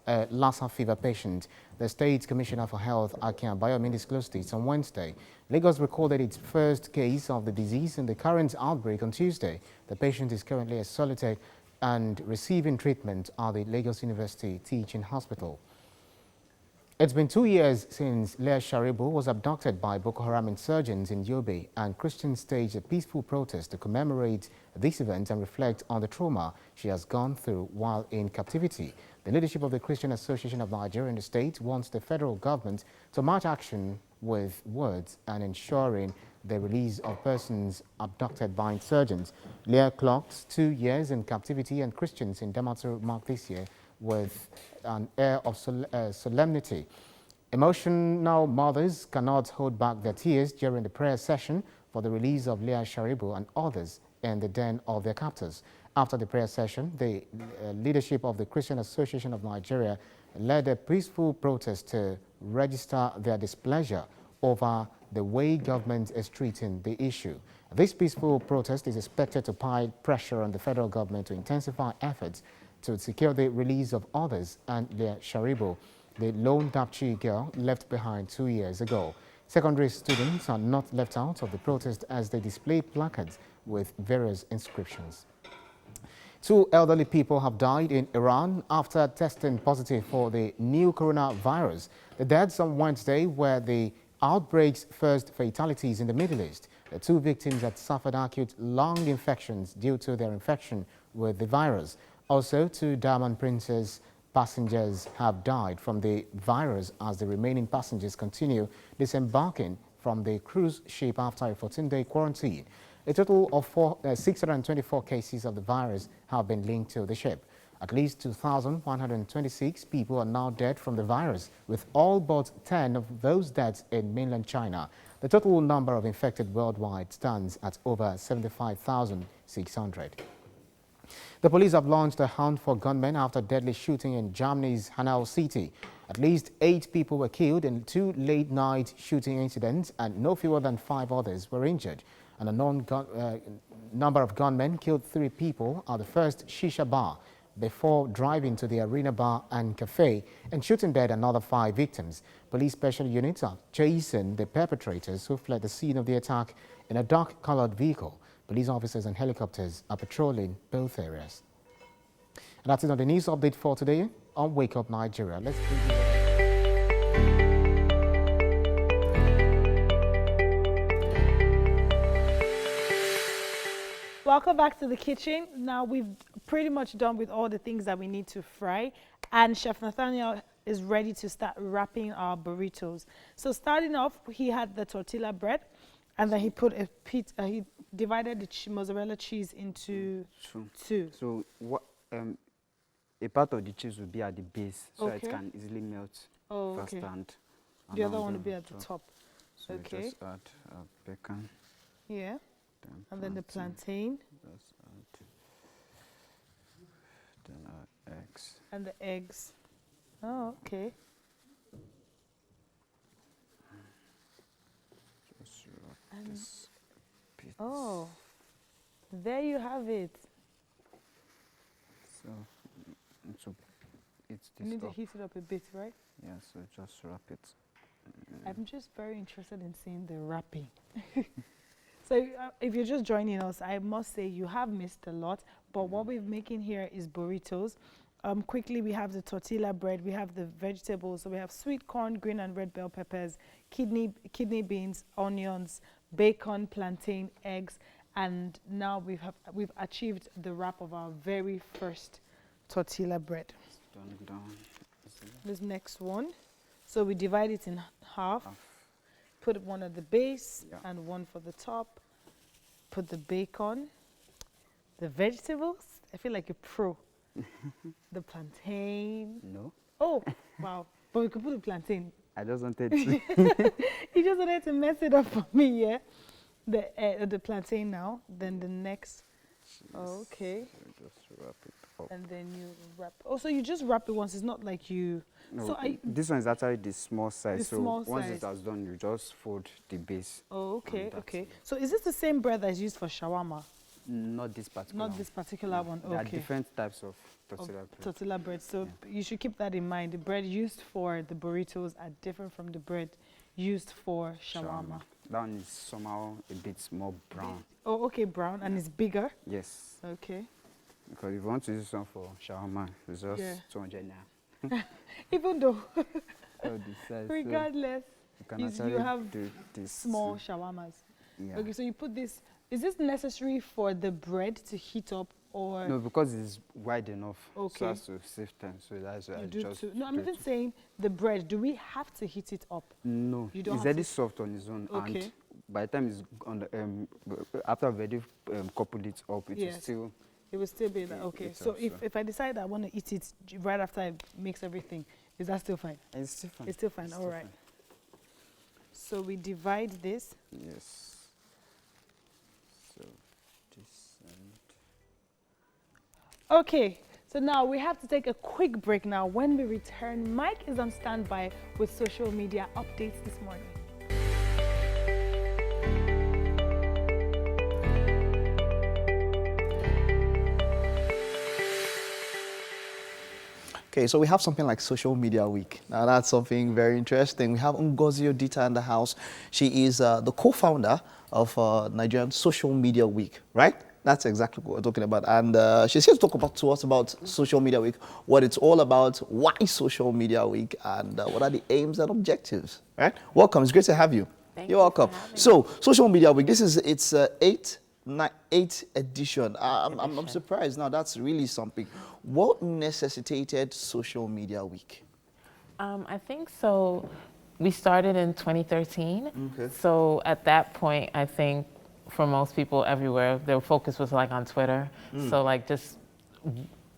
a Lassa fever patient. The State Commissioner for Health, Akin Bayomi, disclosed this on Wednesday. Lagos recorded its first case of the disease in the current outbreak on Tuesday. The patient is currently isolated and receiving treatment at the Lagos University Teaching Hospital. It's been 2 years since Leah Sharibu was abducted by Boko Haram insurgents in Yobe, and Christians staged a peaceful protest to commemorate this event and reflect on the trauma she has gone through while in captivity. The leadership of the Christian Association of Nigeria in the state wants the federal government to match action with words and ensuring the release of persons abducted by insurgents. Leah clocked 2 years in captivity, and Christians in Damaturu marked this year with an air of solemnity. Emotional mothers cannot hold back their tears during the prayer session for the release of Leah Sharibu and others in the den of their captors. After the prayer session, the leadership of the Christian Association of Nigeria led a peaceful protest to register their displeasure over the way government is treating the issue. This peaceful protest is expected to pile pressure on the federal government to intensify efforts to secure the release of others and Leah Sharibu, the lone Dapchi girl left behind 2 years ago. Secondary students are not left out of the protest as they display placards with various inscriptions. 2 elderly people have died in Iran after testing positive for the new coronavirus. The deaths on Wednesday were the outbreak's first fatalities in the Middle East. The 2 victims had suffered acute lung infections due to their infection with the virus. Also, 2 Diamond Princess passengers have died from the virus as the remaining passengers continue disembarking from the cruise ship after a 14-day quarantine. A total of 624 cases of the virus have been linked to the ship. At least 2,126 people are now dead from the virus, with all but 10 of those deaths in mainland China. The total number of infected worldwide stands at over 75,600. The police have launched a hunt for gunmen after deadly shooting in Germany's Hanau city. At least 8 people were killed in 2 late-night shooting incidents, and no fewer than 5 others were injured. and a number of gunmen killed 3 people at the first shisha bar before driving to the arena bar and cafe and shooting dead another 5 victims. Police special units are chasing the perpetrators who fled the scene of the attack in a dark-colored vehicle. Police officers and helicopters are patrolling both areas. And that's it on the news update for today on Wake Up Nigeria. Let's Welcome back to the kitchen. Now we've pretty much done with all the things that we need to fry, and Chef Nathaniel is ready to start wrapping our burritos. So starting off, he had the tortilla bread, and then he put he divided the mozzarella cheese into two. So what? A part of the cheese will be at the base, so it can easily melt first, and the other one will be at the top. So okay. Just add bacon. Yeah. And then the plantain. Just add. Then add eggs. And the eggs. Oh, okay. Just wrap this bit. Oh, there you have it. So it's You need to heat it up a bit, right? Yeah, so just wrap it. I'm just very interested in seeing the wrapping. So if you're just joining us, I must say you have missed a lot, but what we're making here is burritos. Quickly, we have the tortilla bread, we have the vegetables, so we have sweet corn, green and red bell peppers, kidney beans, onions, bacon, plantain, eggs, and now we've achieved the wrap of our very first tortilla bread. Done. This next one, so we divide it in half. Put one at the base and one for the top. Put the bacon, the vegetables. I feel like a pro. The plantain. No. Oh, wow. But we could put the plantain. I just wanted to. You just wanted to mess it up for me, yeah? The plantain now. Then the next. Okay. So just wrap it up. And then you wrap. Oh, so you just wrap it once. It's not like you. No, so this one is actually the small size. The so small once size. it has done, you just fold the base. Oh, okay, okay. So is this the same bread that's used for shawarma? Not this particular. Not this particular one. Okay. There are different types of tortilla bread. Tortilla bread. So you should keep that in mind. The bread used for the burritos are different from the bread used for shawarma. That one is somehow a bit more brown. Oh, okay, brown, and it's bigger. Yes. Okay. Because if you want to use one for shawarma, it's just 200 naira. Even though, size, regardless, you have do this small shawarmas. Yeah. Okay, so you put this. Is this necessary for the bread to heat up, or no? Because it's wide enough, okay, so as to save time. So that's why I just no, I'm even saying the bread. Do we have to heat it up? No, you don't. It's already soft on its own, okay, and by the time it's on the after I've already coupled it up, it will still. It will still be that. Okay, so if I decide I want to eat it right after I mix everything, is that still fine? It's still fine. It's still fine. All right. So we divide this. Yes. So this and. Okay. So now we have to take a quick break. Now, when we return, Mike is on standby with social media updates this morning. Okay, so we have something like Social Media Week. Now that's something very interesting. We have Ngozi Odita in the house. She is the co-founder of Nigerian Social Media Week, right? That's exactly what we're talking about. And she's here to talk to us about Social Media Week, what it's all about, why Social Media Week, and what are the aims and objectives, right? Welcome, it's great to have you. You're welcome. So, Social Media Week, this is its eighth edition. I'm surprised now. That's really something. What necessitated Social Media Week? I think so. We started in 2013. Okay. So at that point, I think for most people everywhere, their focus was like on Twitter. So like just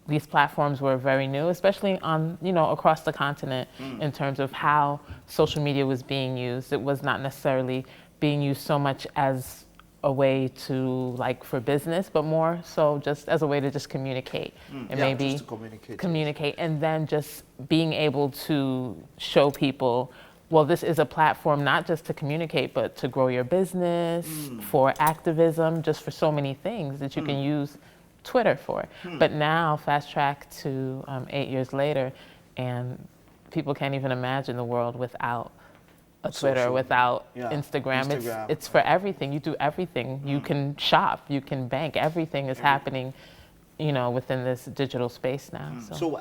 these platforms were very new, especially on, across the continent in terms of how social media was being used. It was not necessarily being used so much as a way to for business, but more so just as a way to just communicate and maybe just to communicate, and then just being able to show people well, this is a platform not just to communicate, but to grow your business, for activism, just for so many things that you can use Twitter for. But now, fast track to 8 years later, and people can't even imagine the world without a Twitter, Social, without yeah, Instagram. Instagram. It's for everything. You do everything. You can shop, you can bank. Everything is happening, you know, within this digital space now. So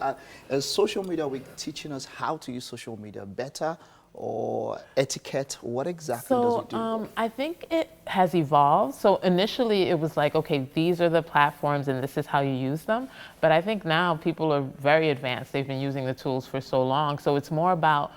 is social media week teaching us how to use social media better, or etiquette? What exactly does it do? I think it has evolved. So initially it was like, okay, these are the platforms and this is how you use them. But I think now people are very advanced. They've been using the tools for so long. So it's more about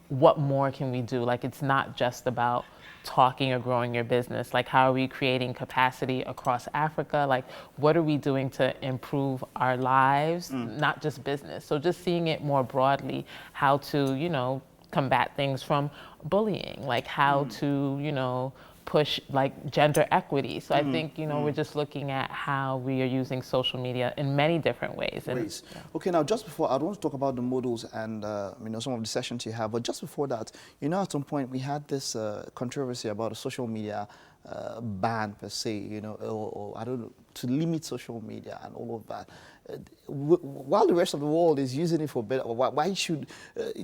what more can we do? Like, it's not just about talking or growing your business. Like, how are we creating capacity across Africa? Like, what are we doing to improve our lives, not just business? So just seeing it more broadly, how to, you know, combat things from bullying, like how to, you know, push like gender equity. So I think, you know, we're just looking at how we are using social media in many different ways. Okay, now just before, I don't want to talk about the models and you know, some of the sessions you have, but just before that, you know, at some point we had this controversy about a social media ban per se, you know, or I don't know, to limit social media and all of that. While the rest of the world is using it for better, why should,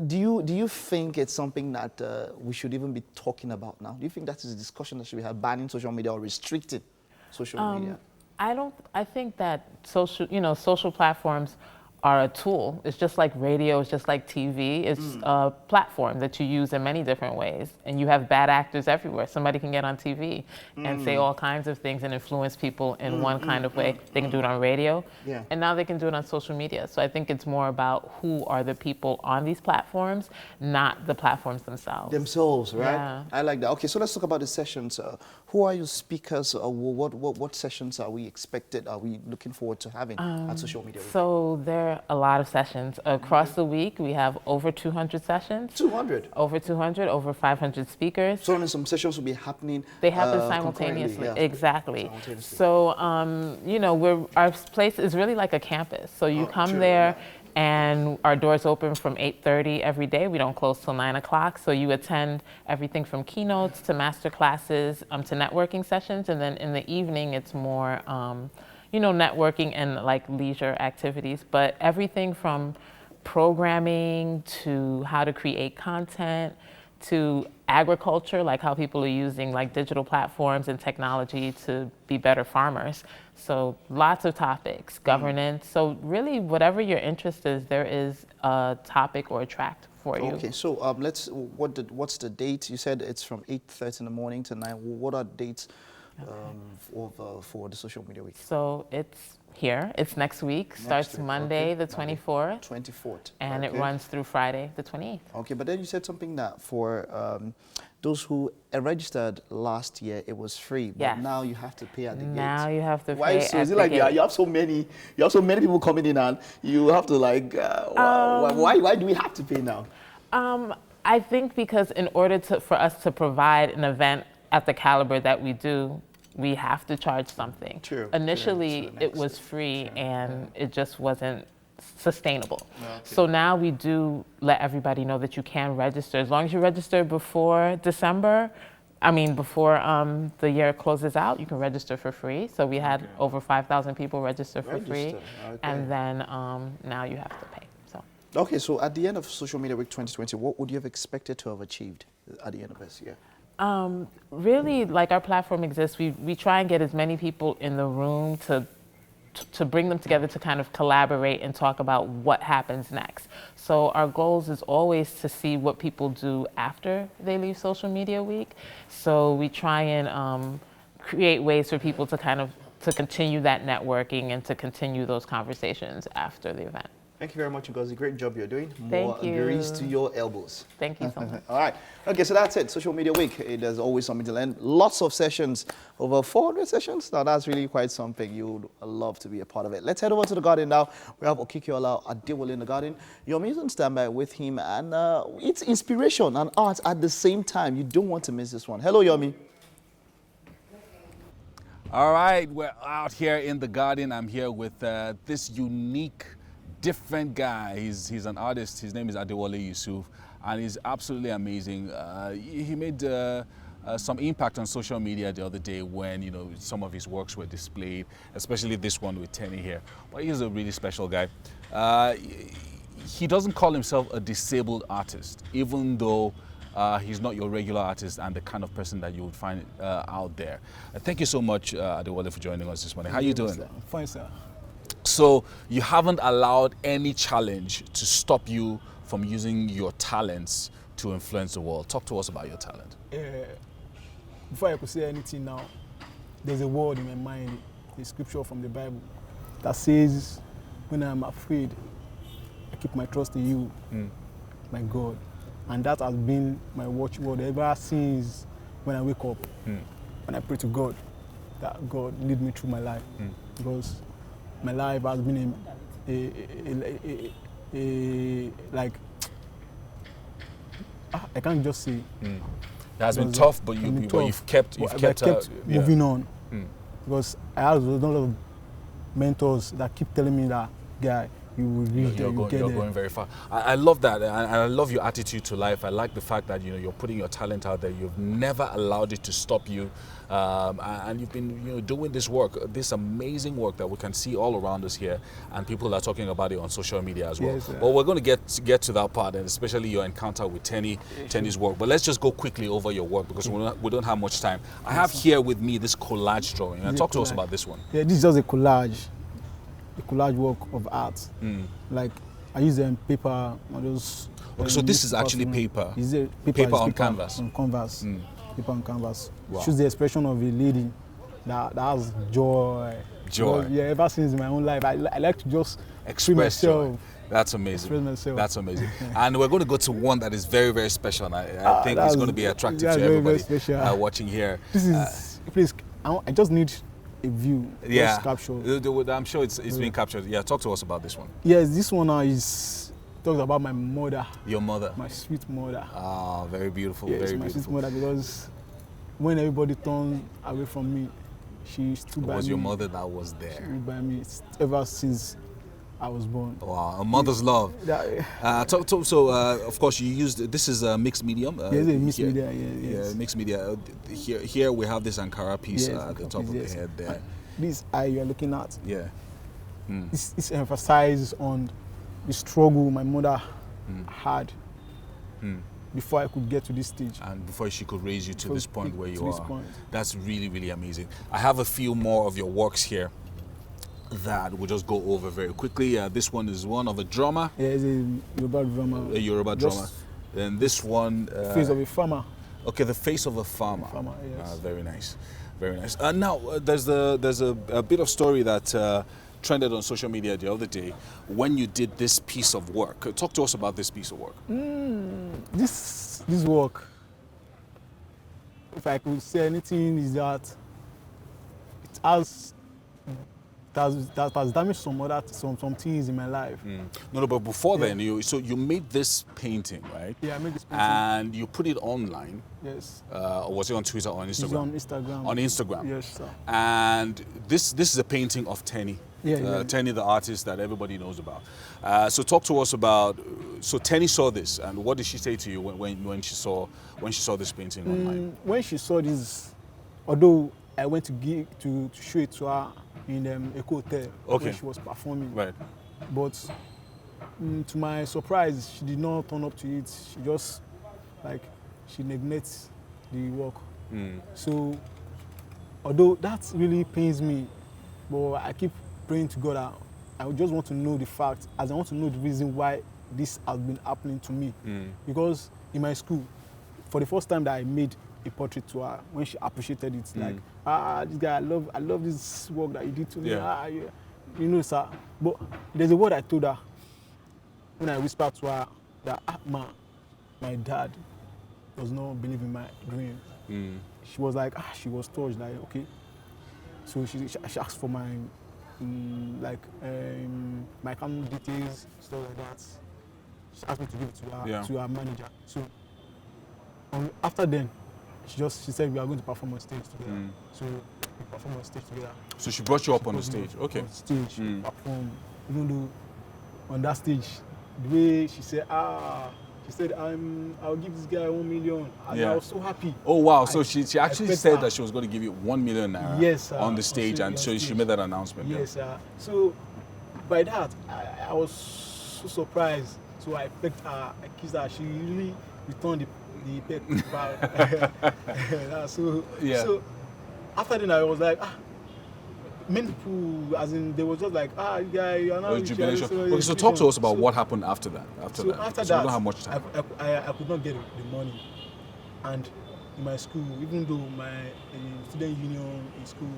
do you think it's something that we should even be talking about now? Do you think that is a discussion that should be had, banning social media or restricting social media? I think that social platforms are a tool. It's just like radio, it's just like TV. It's a platform that you use in many different ways. And you have bad actors everywhere. Somebody can get on TV and say all kinds of things and influence people in one kind of way. They can do it on radio, and now they can do it on social media. So I think it's more about who are the people on these platforms, not the platforms themselves. Right? Yeah. I like that. Okay, so let's talk about the sessions. Who are your speakers? What sessions are we expected? Are we looking forward to having at Social Media Week? So there are a lot of sessions. Across the week, we have over 200 sessions. 200? Over 200, over 500 speakers. So some sessions will be happening They happen simultaneously. Yeah. Exactly. So, you know, our place is really like a campus. So you come there, and our doors open from 8:30 every day. We don't close till 9 o'clock. So you attend everything from keynotes to master classes to networking sessions. And then in the evening, it's more, you know, networking and like leisure activities. But everything from programming to how to create content to agriculture, like how people are using like digital platforms and technology to be better farmers. So lots of topics, governance. So really whatever your interest is, there is a topic or a track for you. Okay, so what's the date? You said it's from 8:30 in the morning to 9. What are dates for the Social Media Week? So it's here. It's next week. Starts Monday, the 24th. 24th. And it runs through Friday, the 28th. Okay, but then you said something that for those who registered last year, it was free. But now you have to pay at the gate. Now you have to Why pay so? at Is it the like gate. you have so many people coming in and you have to like why do we have to pay now? I think because in order for us to provide an event at the caliber that we do, we have to charge something. Initially, it was free and it just wasn't sustainable. So now we do let everybody know that you can register. As long as you register before December, before the year closes out, you can register for free. So we had over 5,000 people register for free. And then now you have to pay. Okay, so at the end of Social Media Week 2020, what would you have expected to have achieved at the end of this year? Really, like our platform exists, we try and get as many people in the room to bring them together to kind of collaborate and talk about what happens next. So our goals is always to see what people do after they leave Social Media Week. So we try and create ways for people to to continue that networking and to continue those conversations after the event. Thank you very much, Ngozi. Great job you're doing. Thank you. More grease to your elbows. Thank you so much. All right. Okay, so that's it. Social Media Week. There's always something to learn. Lots of sessions, over 400 sessions. Now, that's really quite something. You'd love to be a part of it. Let's head over to the garden now. We have Okikiola Adewale in the garden. Yomi is on standby with him, and it's inspiration and art at the same time. You don't want to miss this one. Hello, Yomi. All right, we're out here in the garden. I'm here with this unique, different guy. He's an artist. His name is Adewale Yusuf. and he's absolutely amazing. He made some impact on social media the other day when, you know, some of his works were displayed, especially this one with Tenny here. But he's a really special guy. He doesn't call himself a disabled artist, even though he's not your regular artist and the kind of person that you would find out there. Thank you so much, Adewale, for joining us this morning. How are you doing? Fine, sir. So you haven't allowed any challenge to stop you from using your talents to influence the world. Talk to us about your talent. Before I could say anything now, there's a word in my mind, a scripture from the Bible, that says, when I'm afraid, I keep my trust in you, my God. And that has been my watchword ever since when I wake up, when I pray to God, that God lead me through my life. Because my life has been like, I can't just say. It has been tough, but you've kept moving on. Because I have a lot of mentors that keep telling me that, guy, you will reach there, you're going very far. I love that, and I love your attitude to life. I like the fact that, you know, you're putting your talent out there. You've never allowed it to stop you, and you've been, you know, doing this work, this amazing work that we can see all around us here, and people are talking about it on social media as well. Yes, but we're going to get to that part, and especially your encounter with Tenny's work. But let's just go quickly over your work because we don't have much time. I have here with me this collage drawing, and talk to us about this one. Yeah, this is just a collage work of art. Like, I use paper on those. Okay, so this is actually paper. Is it paper on canvas? On canvas. Paper on canvas. Wow. Shows the expression of a lady that has joy. Joy. Because, yeah, ever since in my own life, I like to just express myself. Joy. That's amazing. Express myself. That's amazing. And we're going to go to one that is very, very special, and I think it's going to be attractive to everybody watching here. This is, please, I just need a view. Yeah, capture. I'm sure it's being captured. Yeah, talk to us about this one. Yes, this one is talks about my mother. Your mother. My sweet mother. Ah, very beautiful. Yes, very my beautiful. sweet mother, because when everybody turned away from me, she stood by me. It was your mother that was there. She stood by me ever since I was born. Wow, a mother's love. So, of course, you used, this is a mixed medium. Yes, mixed media, yes. Yeah, mixed media. Here we have this Ankara piece at the top of the head there. This eye you're looking at. Yeah. This emphasizes on the struggle my mother had before I could get to this stage. And before she could raise you to this point where you are. That's really, really amazing. I have a few more of your works here that we'll just go over very quickly. This one is one of a drummer. Yeah, it's a Yoruba drummer. A Yoruba drummer. And this one... face of a farmer. Okay, the face of a farmer. Yes. Very nice. Very nice. Now, there's a bit of story that trended on social media the other day when you did this piece of work. Talk to us about this piece of work. This work, if I could say anything, is that it has damaged some things in my life. No, but before then, you made this painting, right? Yeah, I made this painting. And you put it online. Yes. Was it on Twitter or on Instagram? It's on Instagram. On Instagram. Yes, sir. And this is a painting of Tenny. Yeah. Tenny, the artist that everybody knows about. So talk to us about. So Tenny saw this, and what did she say to you when she saw this painting online? When she saw this, although I went to show it to her in Eco Hotel where she was performing. Right. But to my surprise, she did not turn up to it. She just she neglects the work. So although that really pains me, but I keep praying to God. I just want to know the fact, as I want to know the reason why this has been happening to me. Because in my school, for the first time that I made a portrait to her, when she appreciated it, this guy, I love this work that you did to me. Yeah. You know, sir. But there's a word I told her when I whispered to her that my dad does not believe in my dream. She was like, she was touched, like, okay. So she asked for my my account details, stuff like that. She asked me to give it to her manager. So after then, she said we are going to perform on stage together. So we perform on stage together. So she brought you up on the stage. Okay. On stage, perform. Even though on that stage, the way she said, She said, I'll give this guy 1 million. And Yeah. I was so happy. Oh wow! So she actually expect said her. that she was going to give you 1 million naira Yes, on the stage, and so she made that announcement. yeah. Yes, so by that, I was so surprised. So I pecked her, I kissed her. She really returned the peck back. So after then, I was like, many people, as in, they were just like, you guy, you're not rich. Jubilation. Okay, so talk to us about what happened after that. After we that, don't have much time. I could not get the money. And in my school, even though my student union in school,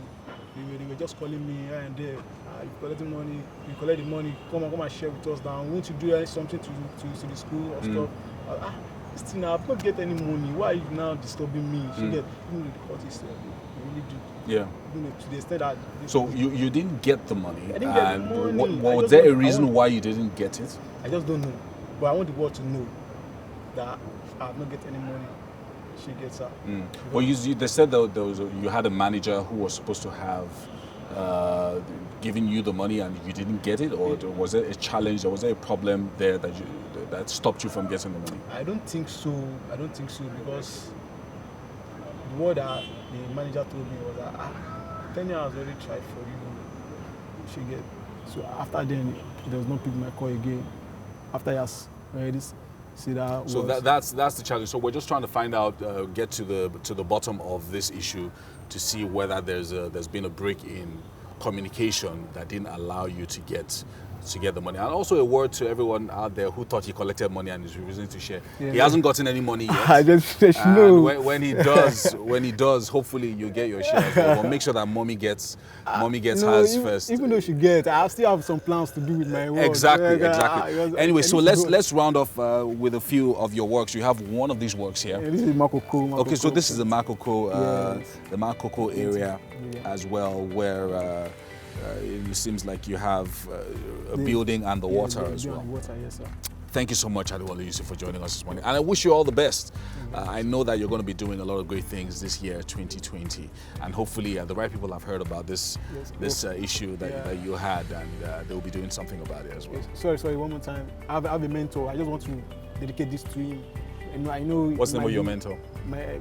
they were just calling me here and there. You collect the money, come and share with us now. Won't you do something to the school or stuff? This thing, I've not get any money. Why are you now disturbing me? She get, even the court is really do. Yeah. To the extent that. So you didn't get the money. I didn't get the money. Was there a reason why you didn't get it? I just don't know. But I want the world to know that I have not get any money. She gets her. Well, they said that you had a manager who was supposed to have given you the money and you didn't get it, or was there a challenge, or was there a problem there that stopped you from getting the money? I don't think so. Because the word that the manager told me was that 10 years already tried for you. She get. So after then, he does not pick my call again. After he has already see that. So that's the challenge. So we're just trying to find out, get to the bottom of this issue, to see whether there's been a break in communication that didn't allow you to get the money. And also a word to everyone out there who thought he collected money and is refusing to share. Yeah. He hasn't gotten any money yet. I just know. When he does, hopefully you get your share. But make sure that mommy gets hers first. Even though she gets, I still have some plans to do with my work. Exactly. Anyway, so let's round off with a few of your works. You have one of these works here. Yeah, this is Makoko. Okay, so this is the Makoko, the Makoko area as well, where it seems like you have a building and the water as well. Water, yes, sir. Thank you so much, Adewale Yusuf, for joining us this morning. And I wish you all the best. I know that you're going to be doing a lot of great things this year, 2020. And hopefully the right people have heard about this issue that you had, and they'll be doing something about it as well. Sorry, one more time. I have a mentor. I just want to dedicate this to him. I know. What's the name of your mentor? My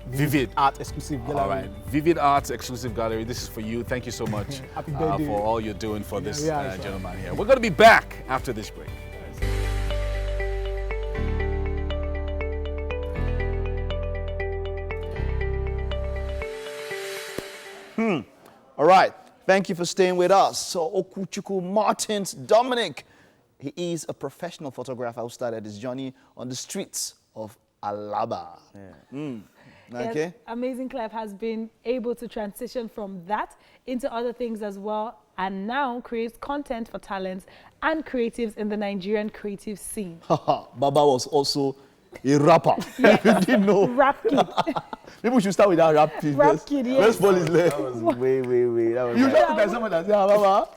Vivid Art Exclusive Gallery. All right, Vivid Art Exclusive Gallery. This is for you. Thank you so much Happy birthday. For all you're doing for this gentleman here. We're going to be back after this break. All right. Thank you for staying with us. So Okuchukwu Martins Dominic, he is a professional photographer who started his journey on the streets of Alaba. Okay. Yes, Amazing Klef has been able to transition from that into other things as well, and now creates content for talents and creatives in the Nigerian creative scene. Baba was also a rapper. Yes. You didn't know. Rap kid. People should start with that rap kid. Rap kid, yes. Let's fall his leg. That was way. That was You just look at someone that say, Baba,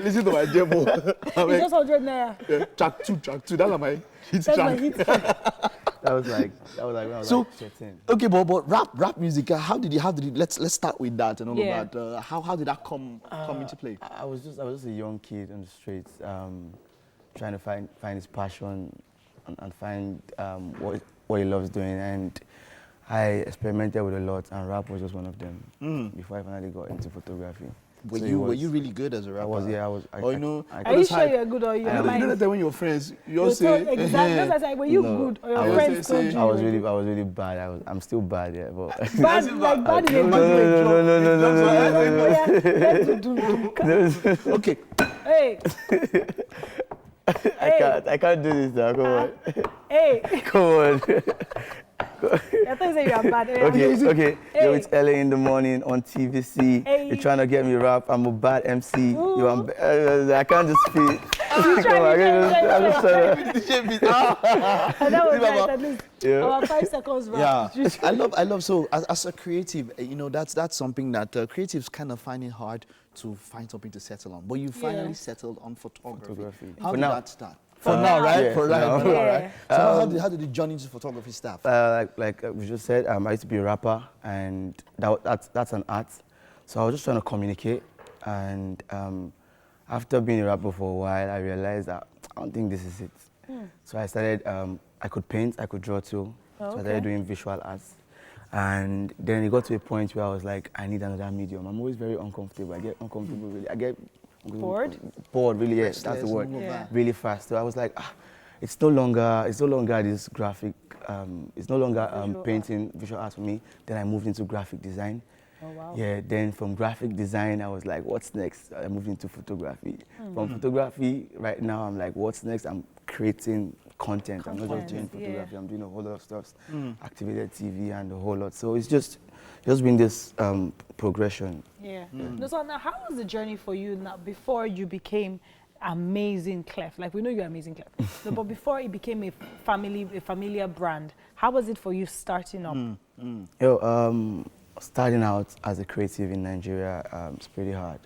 listen to my demo. It's just 100 naira. Track two. That's my hit That's track. my hit track. That was like when I was So, like 13. okay, but rap music, how did you, let's start with that and all Yeah. of that. How did that come into play? I was just a young kid on the streets, trying to find his passion and find what he loves doing. And I experimented with a lot, and rap was just one of them. Before I finally got into photography. Were you really good as a rapper? I was. Are you sure you're good or you're lying? You know that when your friends, you say exactly. That's like, were you good or your friends told you? I was really bad. I'm still bad, yeah. But bad in a good way. No. Okay. Hey. I can't do this now. Come on. Hey. Come on. I thought you said you are bad. Okay. Hey. Yo, it's early in the morning on TVC. Hey. You're trying to get me rap. I'm a bad MC. Yo, I can't just speak. That was nice, at least. Yeah. Our 5 seconds rap. Yeah, I love. So as a creative, that's something that creatives kind of find it hard to find something to settle on. But you finally settled on photography. How did that start? For now, right? Yeah, for now, right? Yeah. So how did the journey into photography start? Like we just said, I used to be a rapper, and that's an art. So I was just trying to communicate, and after being a rapper for a while, I realized that I don't think this is it. So I started, I could paint, I could draw too. So I started doing visual arts. And then it got to a point where I was like, I need another medium. I'm always very uncomfortable. I get uncomfortable really. I get Bored? Bored, really, yes, that's the word. Really fast. So I was like, it's no longer this graphic, it's no longer painting, visual arts for me. Then I moved into graphic design. Oh, wow. Yeah, then from graphic design, I was like, what's next? I moved into photography. From photography, right now, I'm like, what's next? I'm creating content. I'm not just doing photography, I'm doing a whole lot of stuff, activated TV and a whole lot. So it's just been this progression. Yeah. No, so now, how was the journey for you now before you became Amazing Klef? Like, we know you're Amazing Klef, no, but before it became a familiar brand, how was it for you starting up? Starting out as a creative in Nigeria, it's pretty hard.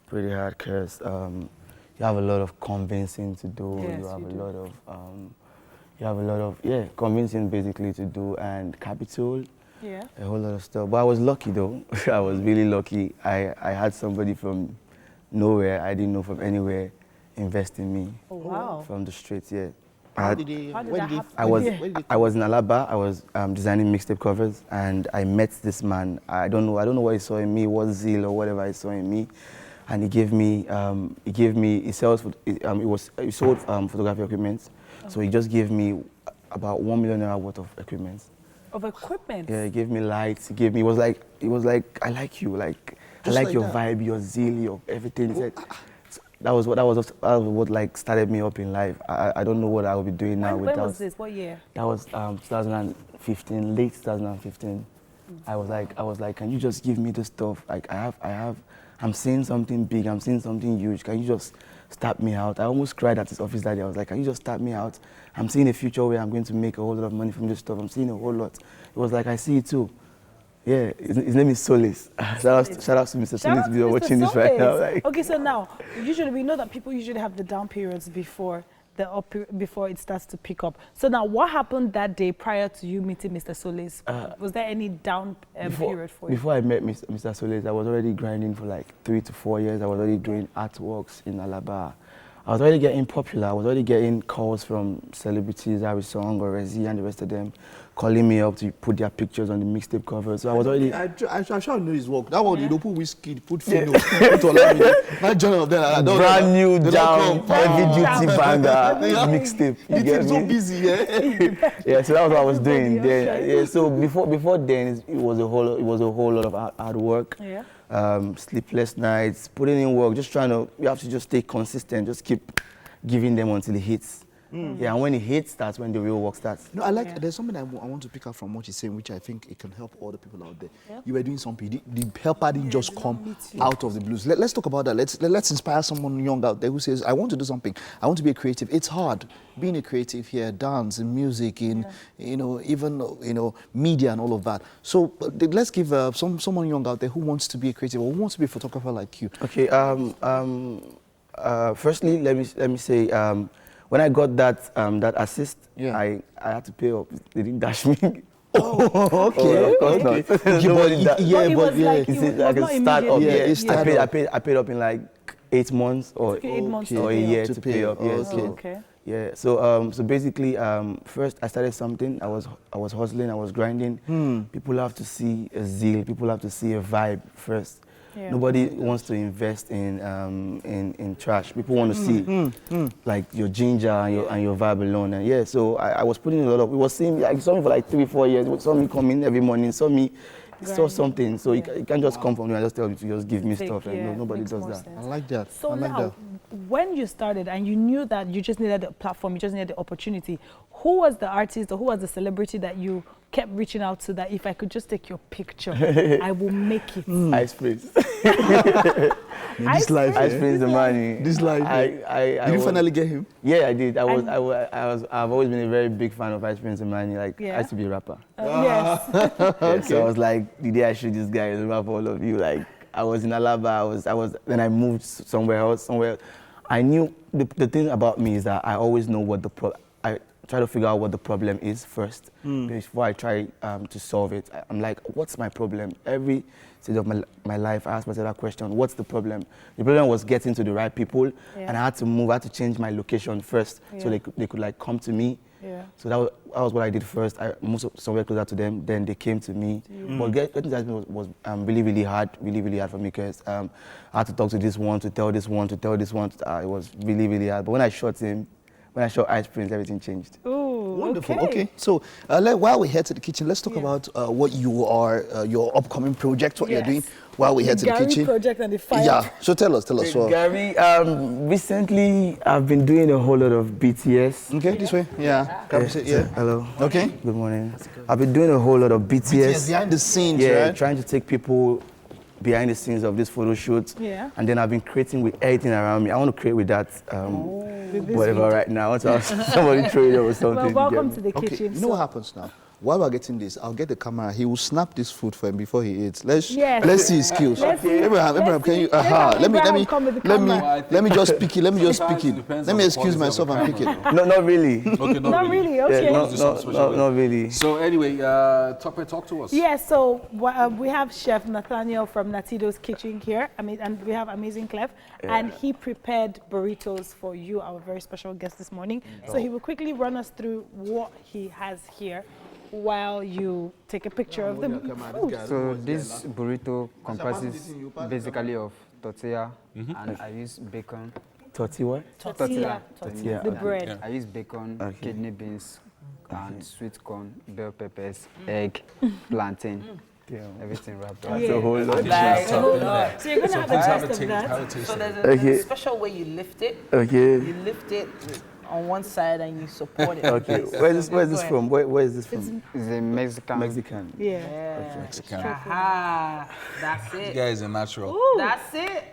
Pretty hard because you have a lot of convincing to do. Yes, you have a lot of convincing basically to do, and capital. Yeah. A whole lot of stuff. But I was lucky though. I was really lucky. I had somebody from nowhere, I didn't know from anywhere, invest in me. Oh, wow. From the streets, yeah. How did that happen? I was in Alaba. I was designing mixtape covers, and I met this man. I don't know what he saw in me, what zeal or whatever he saw in me, and he sold photography equipment. So he just gave me about $1 million worth of equipment. Of equipment? Yeah, he gave me lights. It was like I like you, like I like your vibe, your zeal, your everything. He said, that was what like started me up in life. I don't know what I would be doing now. When was this? What year? That was 2015, late 2015. I was like, can you just give me this stuff? Like I'm seeing something big. I'm seeing something huge. Can you just start me out? I almost cried at his office that day. I was like, can you just start me out? I'm seeing a future where I'm going to make a whole lot of money from this stuff. I'm seeing a whole lot. It was like, I see it too. Yeah, his name is Solis. Shout out to Mr. Solis if you're watching this right now. Like. Okay, so now, usually we know that people usually have the down periods before it starts to pick up. So now, what happened that day prior to you meeting Mr. Solis? Was there any down period for you? Before I met Mr. Solis, I was already grinding for like 3 to 4 years. I was already doing artworks in Alaba. I was already getting popular. I was already getting calls from celebrities, Harry Song or Rezi and the rest of them, calling me up to put their pictures on the mixtape cover. So I was already... I shall know his work. That one, you don't put whiskey, put Fino, put Olamide. Not John of them. Brand new jam, heavy duty banger, mixtape. It's so busy, yeah? Yeah, so that was what I was doing then. Yeah, so before then, it was a whole lot of hard work. Yeah. Sleepless nights, putting in work, you have to just stay consistent, just keep giving them until it hits. Yeah, and when it hits, that's when the real work starts. No, there's something I want to pick up from what you're saying, which I think it can help all the people out there. Yeah. You were doing something, the helper didn't just come out of the blues. Let's talk about that. Let's inspire someone young out there who says, I want to do something. I want to be a creative. It's hard being a creative here, dance, in music, in even media and all of that. So let's give someone young out there who wants to be a creative or who wants to be a photographer like you. Okay. Firstly, let me say. When I got that assist, I had to pay up. They didn't dash me. Oh, okay. Of course not. It's like I paid up in like 8 months or a year to pay up. Yeah. Okay. Yeah. So basically, first I started something. I was hustling. I was grinding. People have to see a zeal. People have to see a vibe first. Yeah. Nobody wants to invest in trash. People want to see like your ginger and your vibe alone. And yeah, so I was putting a lot of. It was seeing like saw me for like 3-4 years. Saw me come in every morning. Saw something. So you can't just come from me and just tell you to just give me stuff. And nobody does that. I like that. So now, when you started and you knew that you just needed a platform, you just needed the opportunity, who was the artist or who was the celebrity that you kept reaching out to that if I could just take your picture, I will make it? Ice Prince. This life. Ice Prince the money. This life. Did you finally get him? Yeah, I did. I've always been a very big fan of Ice Prince the money. Like I used to be a rapper. Yes. Okay. So I was like, the day I shoot this guy, I'll rap all of you. Like I was in Alaba. Then I moved somewhere else. I knew the thing about me is that I always know what try to figure out what the problem is first before I try to solve it. I'm like, what's my problem? Every stage of my life, I asked myself that question, what's the problem? The problem was getting to the right people, and I had to move, I had to change my location first so they could like come to me. So that was what I did first. I moved somewhere closer to them, then they came to me. But getting to that was really, really hard for me because I had to talk to this one, to tell this one, to tell this one. It was really, really hard. But when I shot Ice Prince, everything changed. Ooh, wonderful. Okay, so while we head to the kitchen, let's talk about what you are, your upcoming project, what you're doing while we head to the kitchen. Gary project and the fire. Yeah, so tell us. Gary, recently I've been doing a whole lot of BTS. Okay, this way. Yeah. Hello. Okay. Good morning. I've been doing a whole lot of BTS. Behind the scenes, right? Trying to take people behind the scenes of this photo shoot. Yeah. And then I've been creating with everything around me. I want to create with that whatever right now. I want to have somebody throw it or something. Well, welcome to the kitchen. You know what happens now? While we're getting this, I'll get the camera. He will snap this food for him before he eats. Let's see his skills. Abraham, can you? Let me just pick it. Let me excuse myself and pick it. No, not really. Okay, not really. Okay. Not really. So anyway, talk to us. Yeah. So we have Chef Nathaniel from Natido's Kitchen here. And we have Amazing Klef, and he prepared burritos for you, our very special guest this morning. So he will quickly run us through what he has here, while you take a picture of the food. So this burrito comprises basically of tortilla, and I use bacon. Tortilla? Tortilla. The bread. I use bacon, kidney beans, and sweet corn, bell peppers, egg, plantain. Everything wrapped up. That's a whole lot. So you're going to have a taste of that. So there's a special way you lift it. Okay. You lift it on one side and you support it. Okay. Where is this from? Where is this from? It's a Mexican. Yeah. Okay. Mexican. Aha. That's it. This guy is a natural. Ooh. That's it.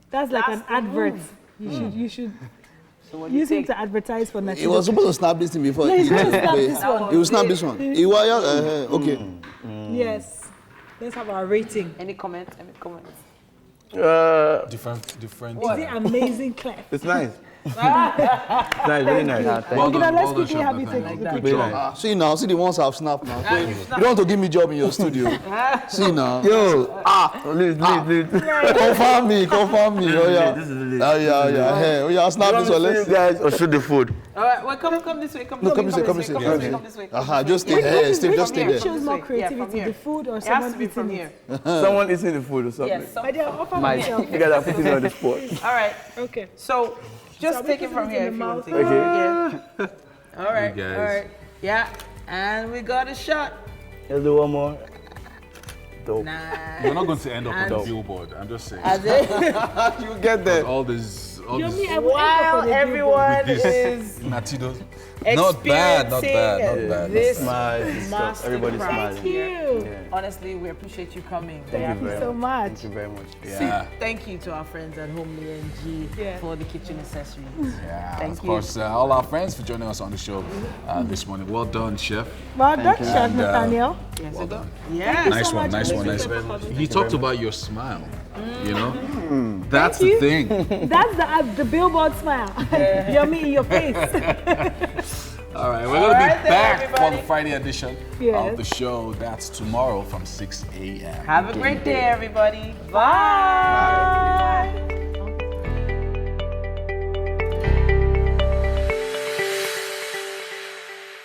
That's like an advert. You should use it to advertise for Natido. He was supposed to snap this thing before. No, he should snap this one. He will snap this one. Okay. Yes. Let's have our rating. Any comments? Different. Is it Amazing Klef? It's nice. Nice, very nice. Let's quickly have you take the picture. See now, see the ones I've snapped now. You don't want to give me job in your studio. See now. Yo, leave. Confirm me. Oh yeah. This is lit. Hey, I'll snap this one. Let's guys or shoot the food. All right, well, come this way. Come this way. Just stay there. Just stay there. Shows more creativity, the food or someone eating it. Someone eating the food or something. Yes. I did offer myself. You guys are putting me on the spot. All right. Okay. So just take it from here if you want to. Okay. Yeah. All right. Yeah. And we got a shot. Let's do one more. Dope. Nah. You're not going to end up on the billboard. I'm just saying. You get there. All this. While everyone is Natidos. Not bad. This mastercraft. Everybody's smiling. Thank you. Honestly, we appreciate you coming. Thank you so much. Thank you very much. Yeah. Thank you to our friends at Homely and G for the kitchen accessories. Yeah, Thank of you. course, all our friends for joining us on the show this morning. Well done, Chef. Well done, Chef Nathaniel. Yes, well done. Yeah. Nice one. He talked about your smile. You know, that's the thing. That's the billboard smile. Yummy in your face. All right, we're going to be back for the Friday edition Yes. of the show. That's tomorrow from 6 a.m. Have a great day, everybody. Bye.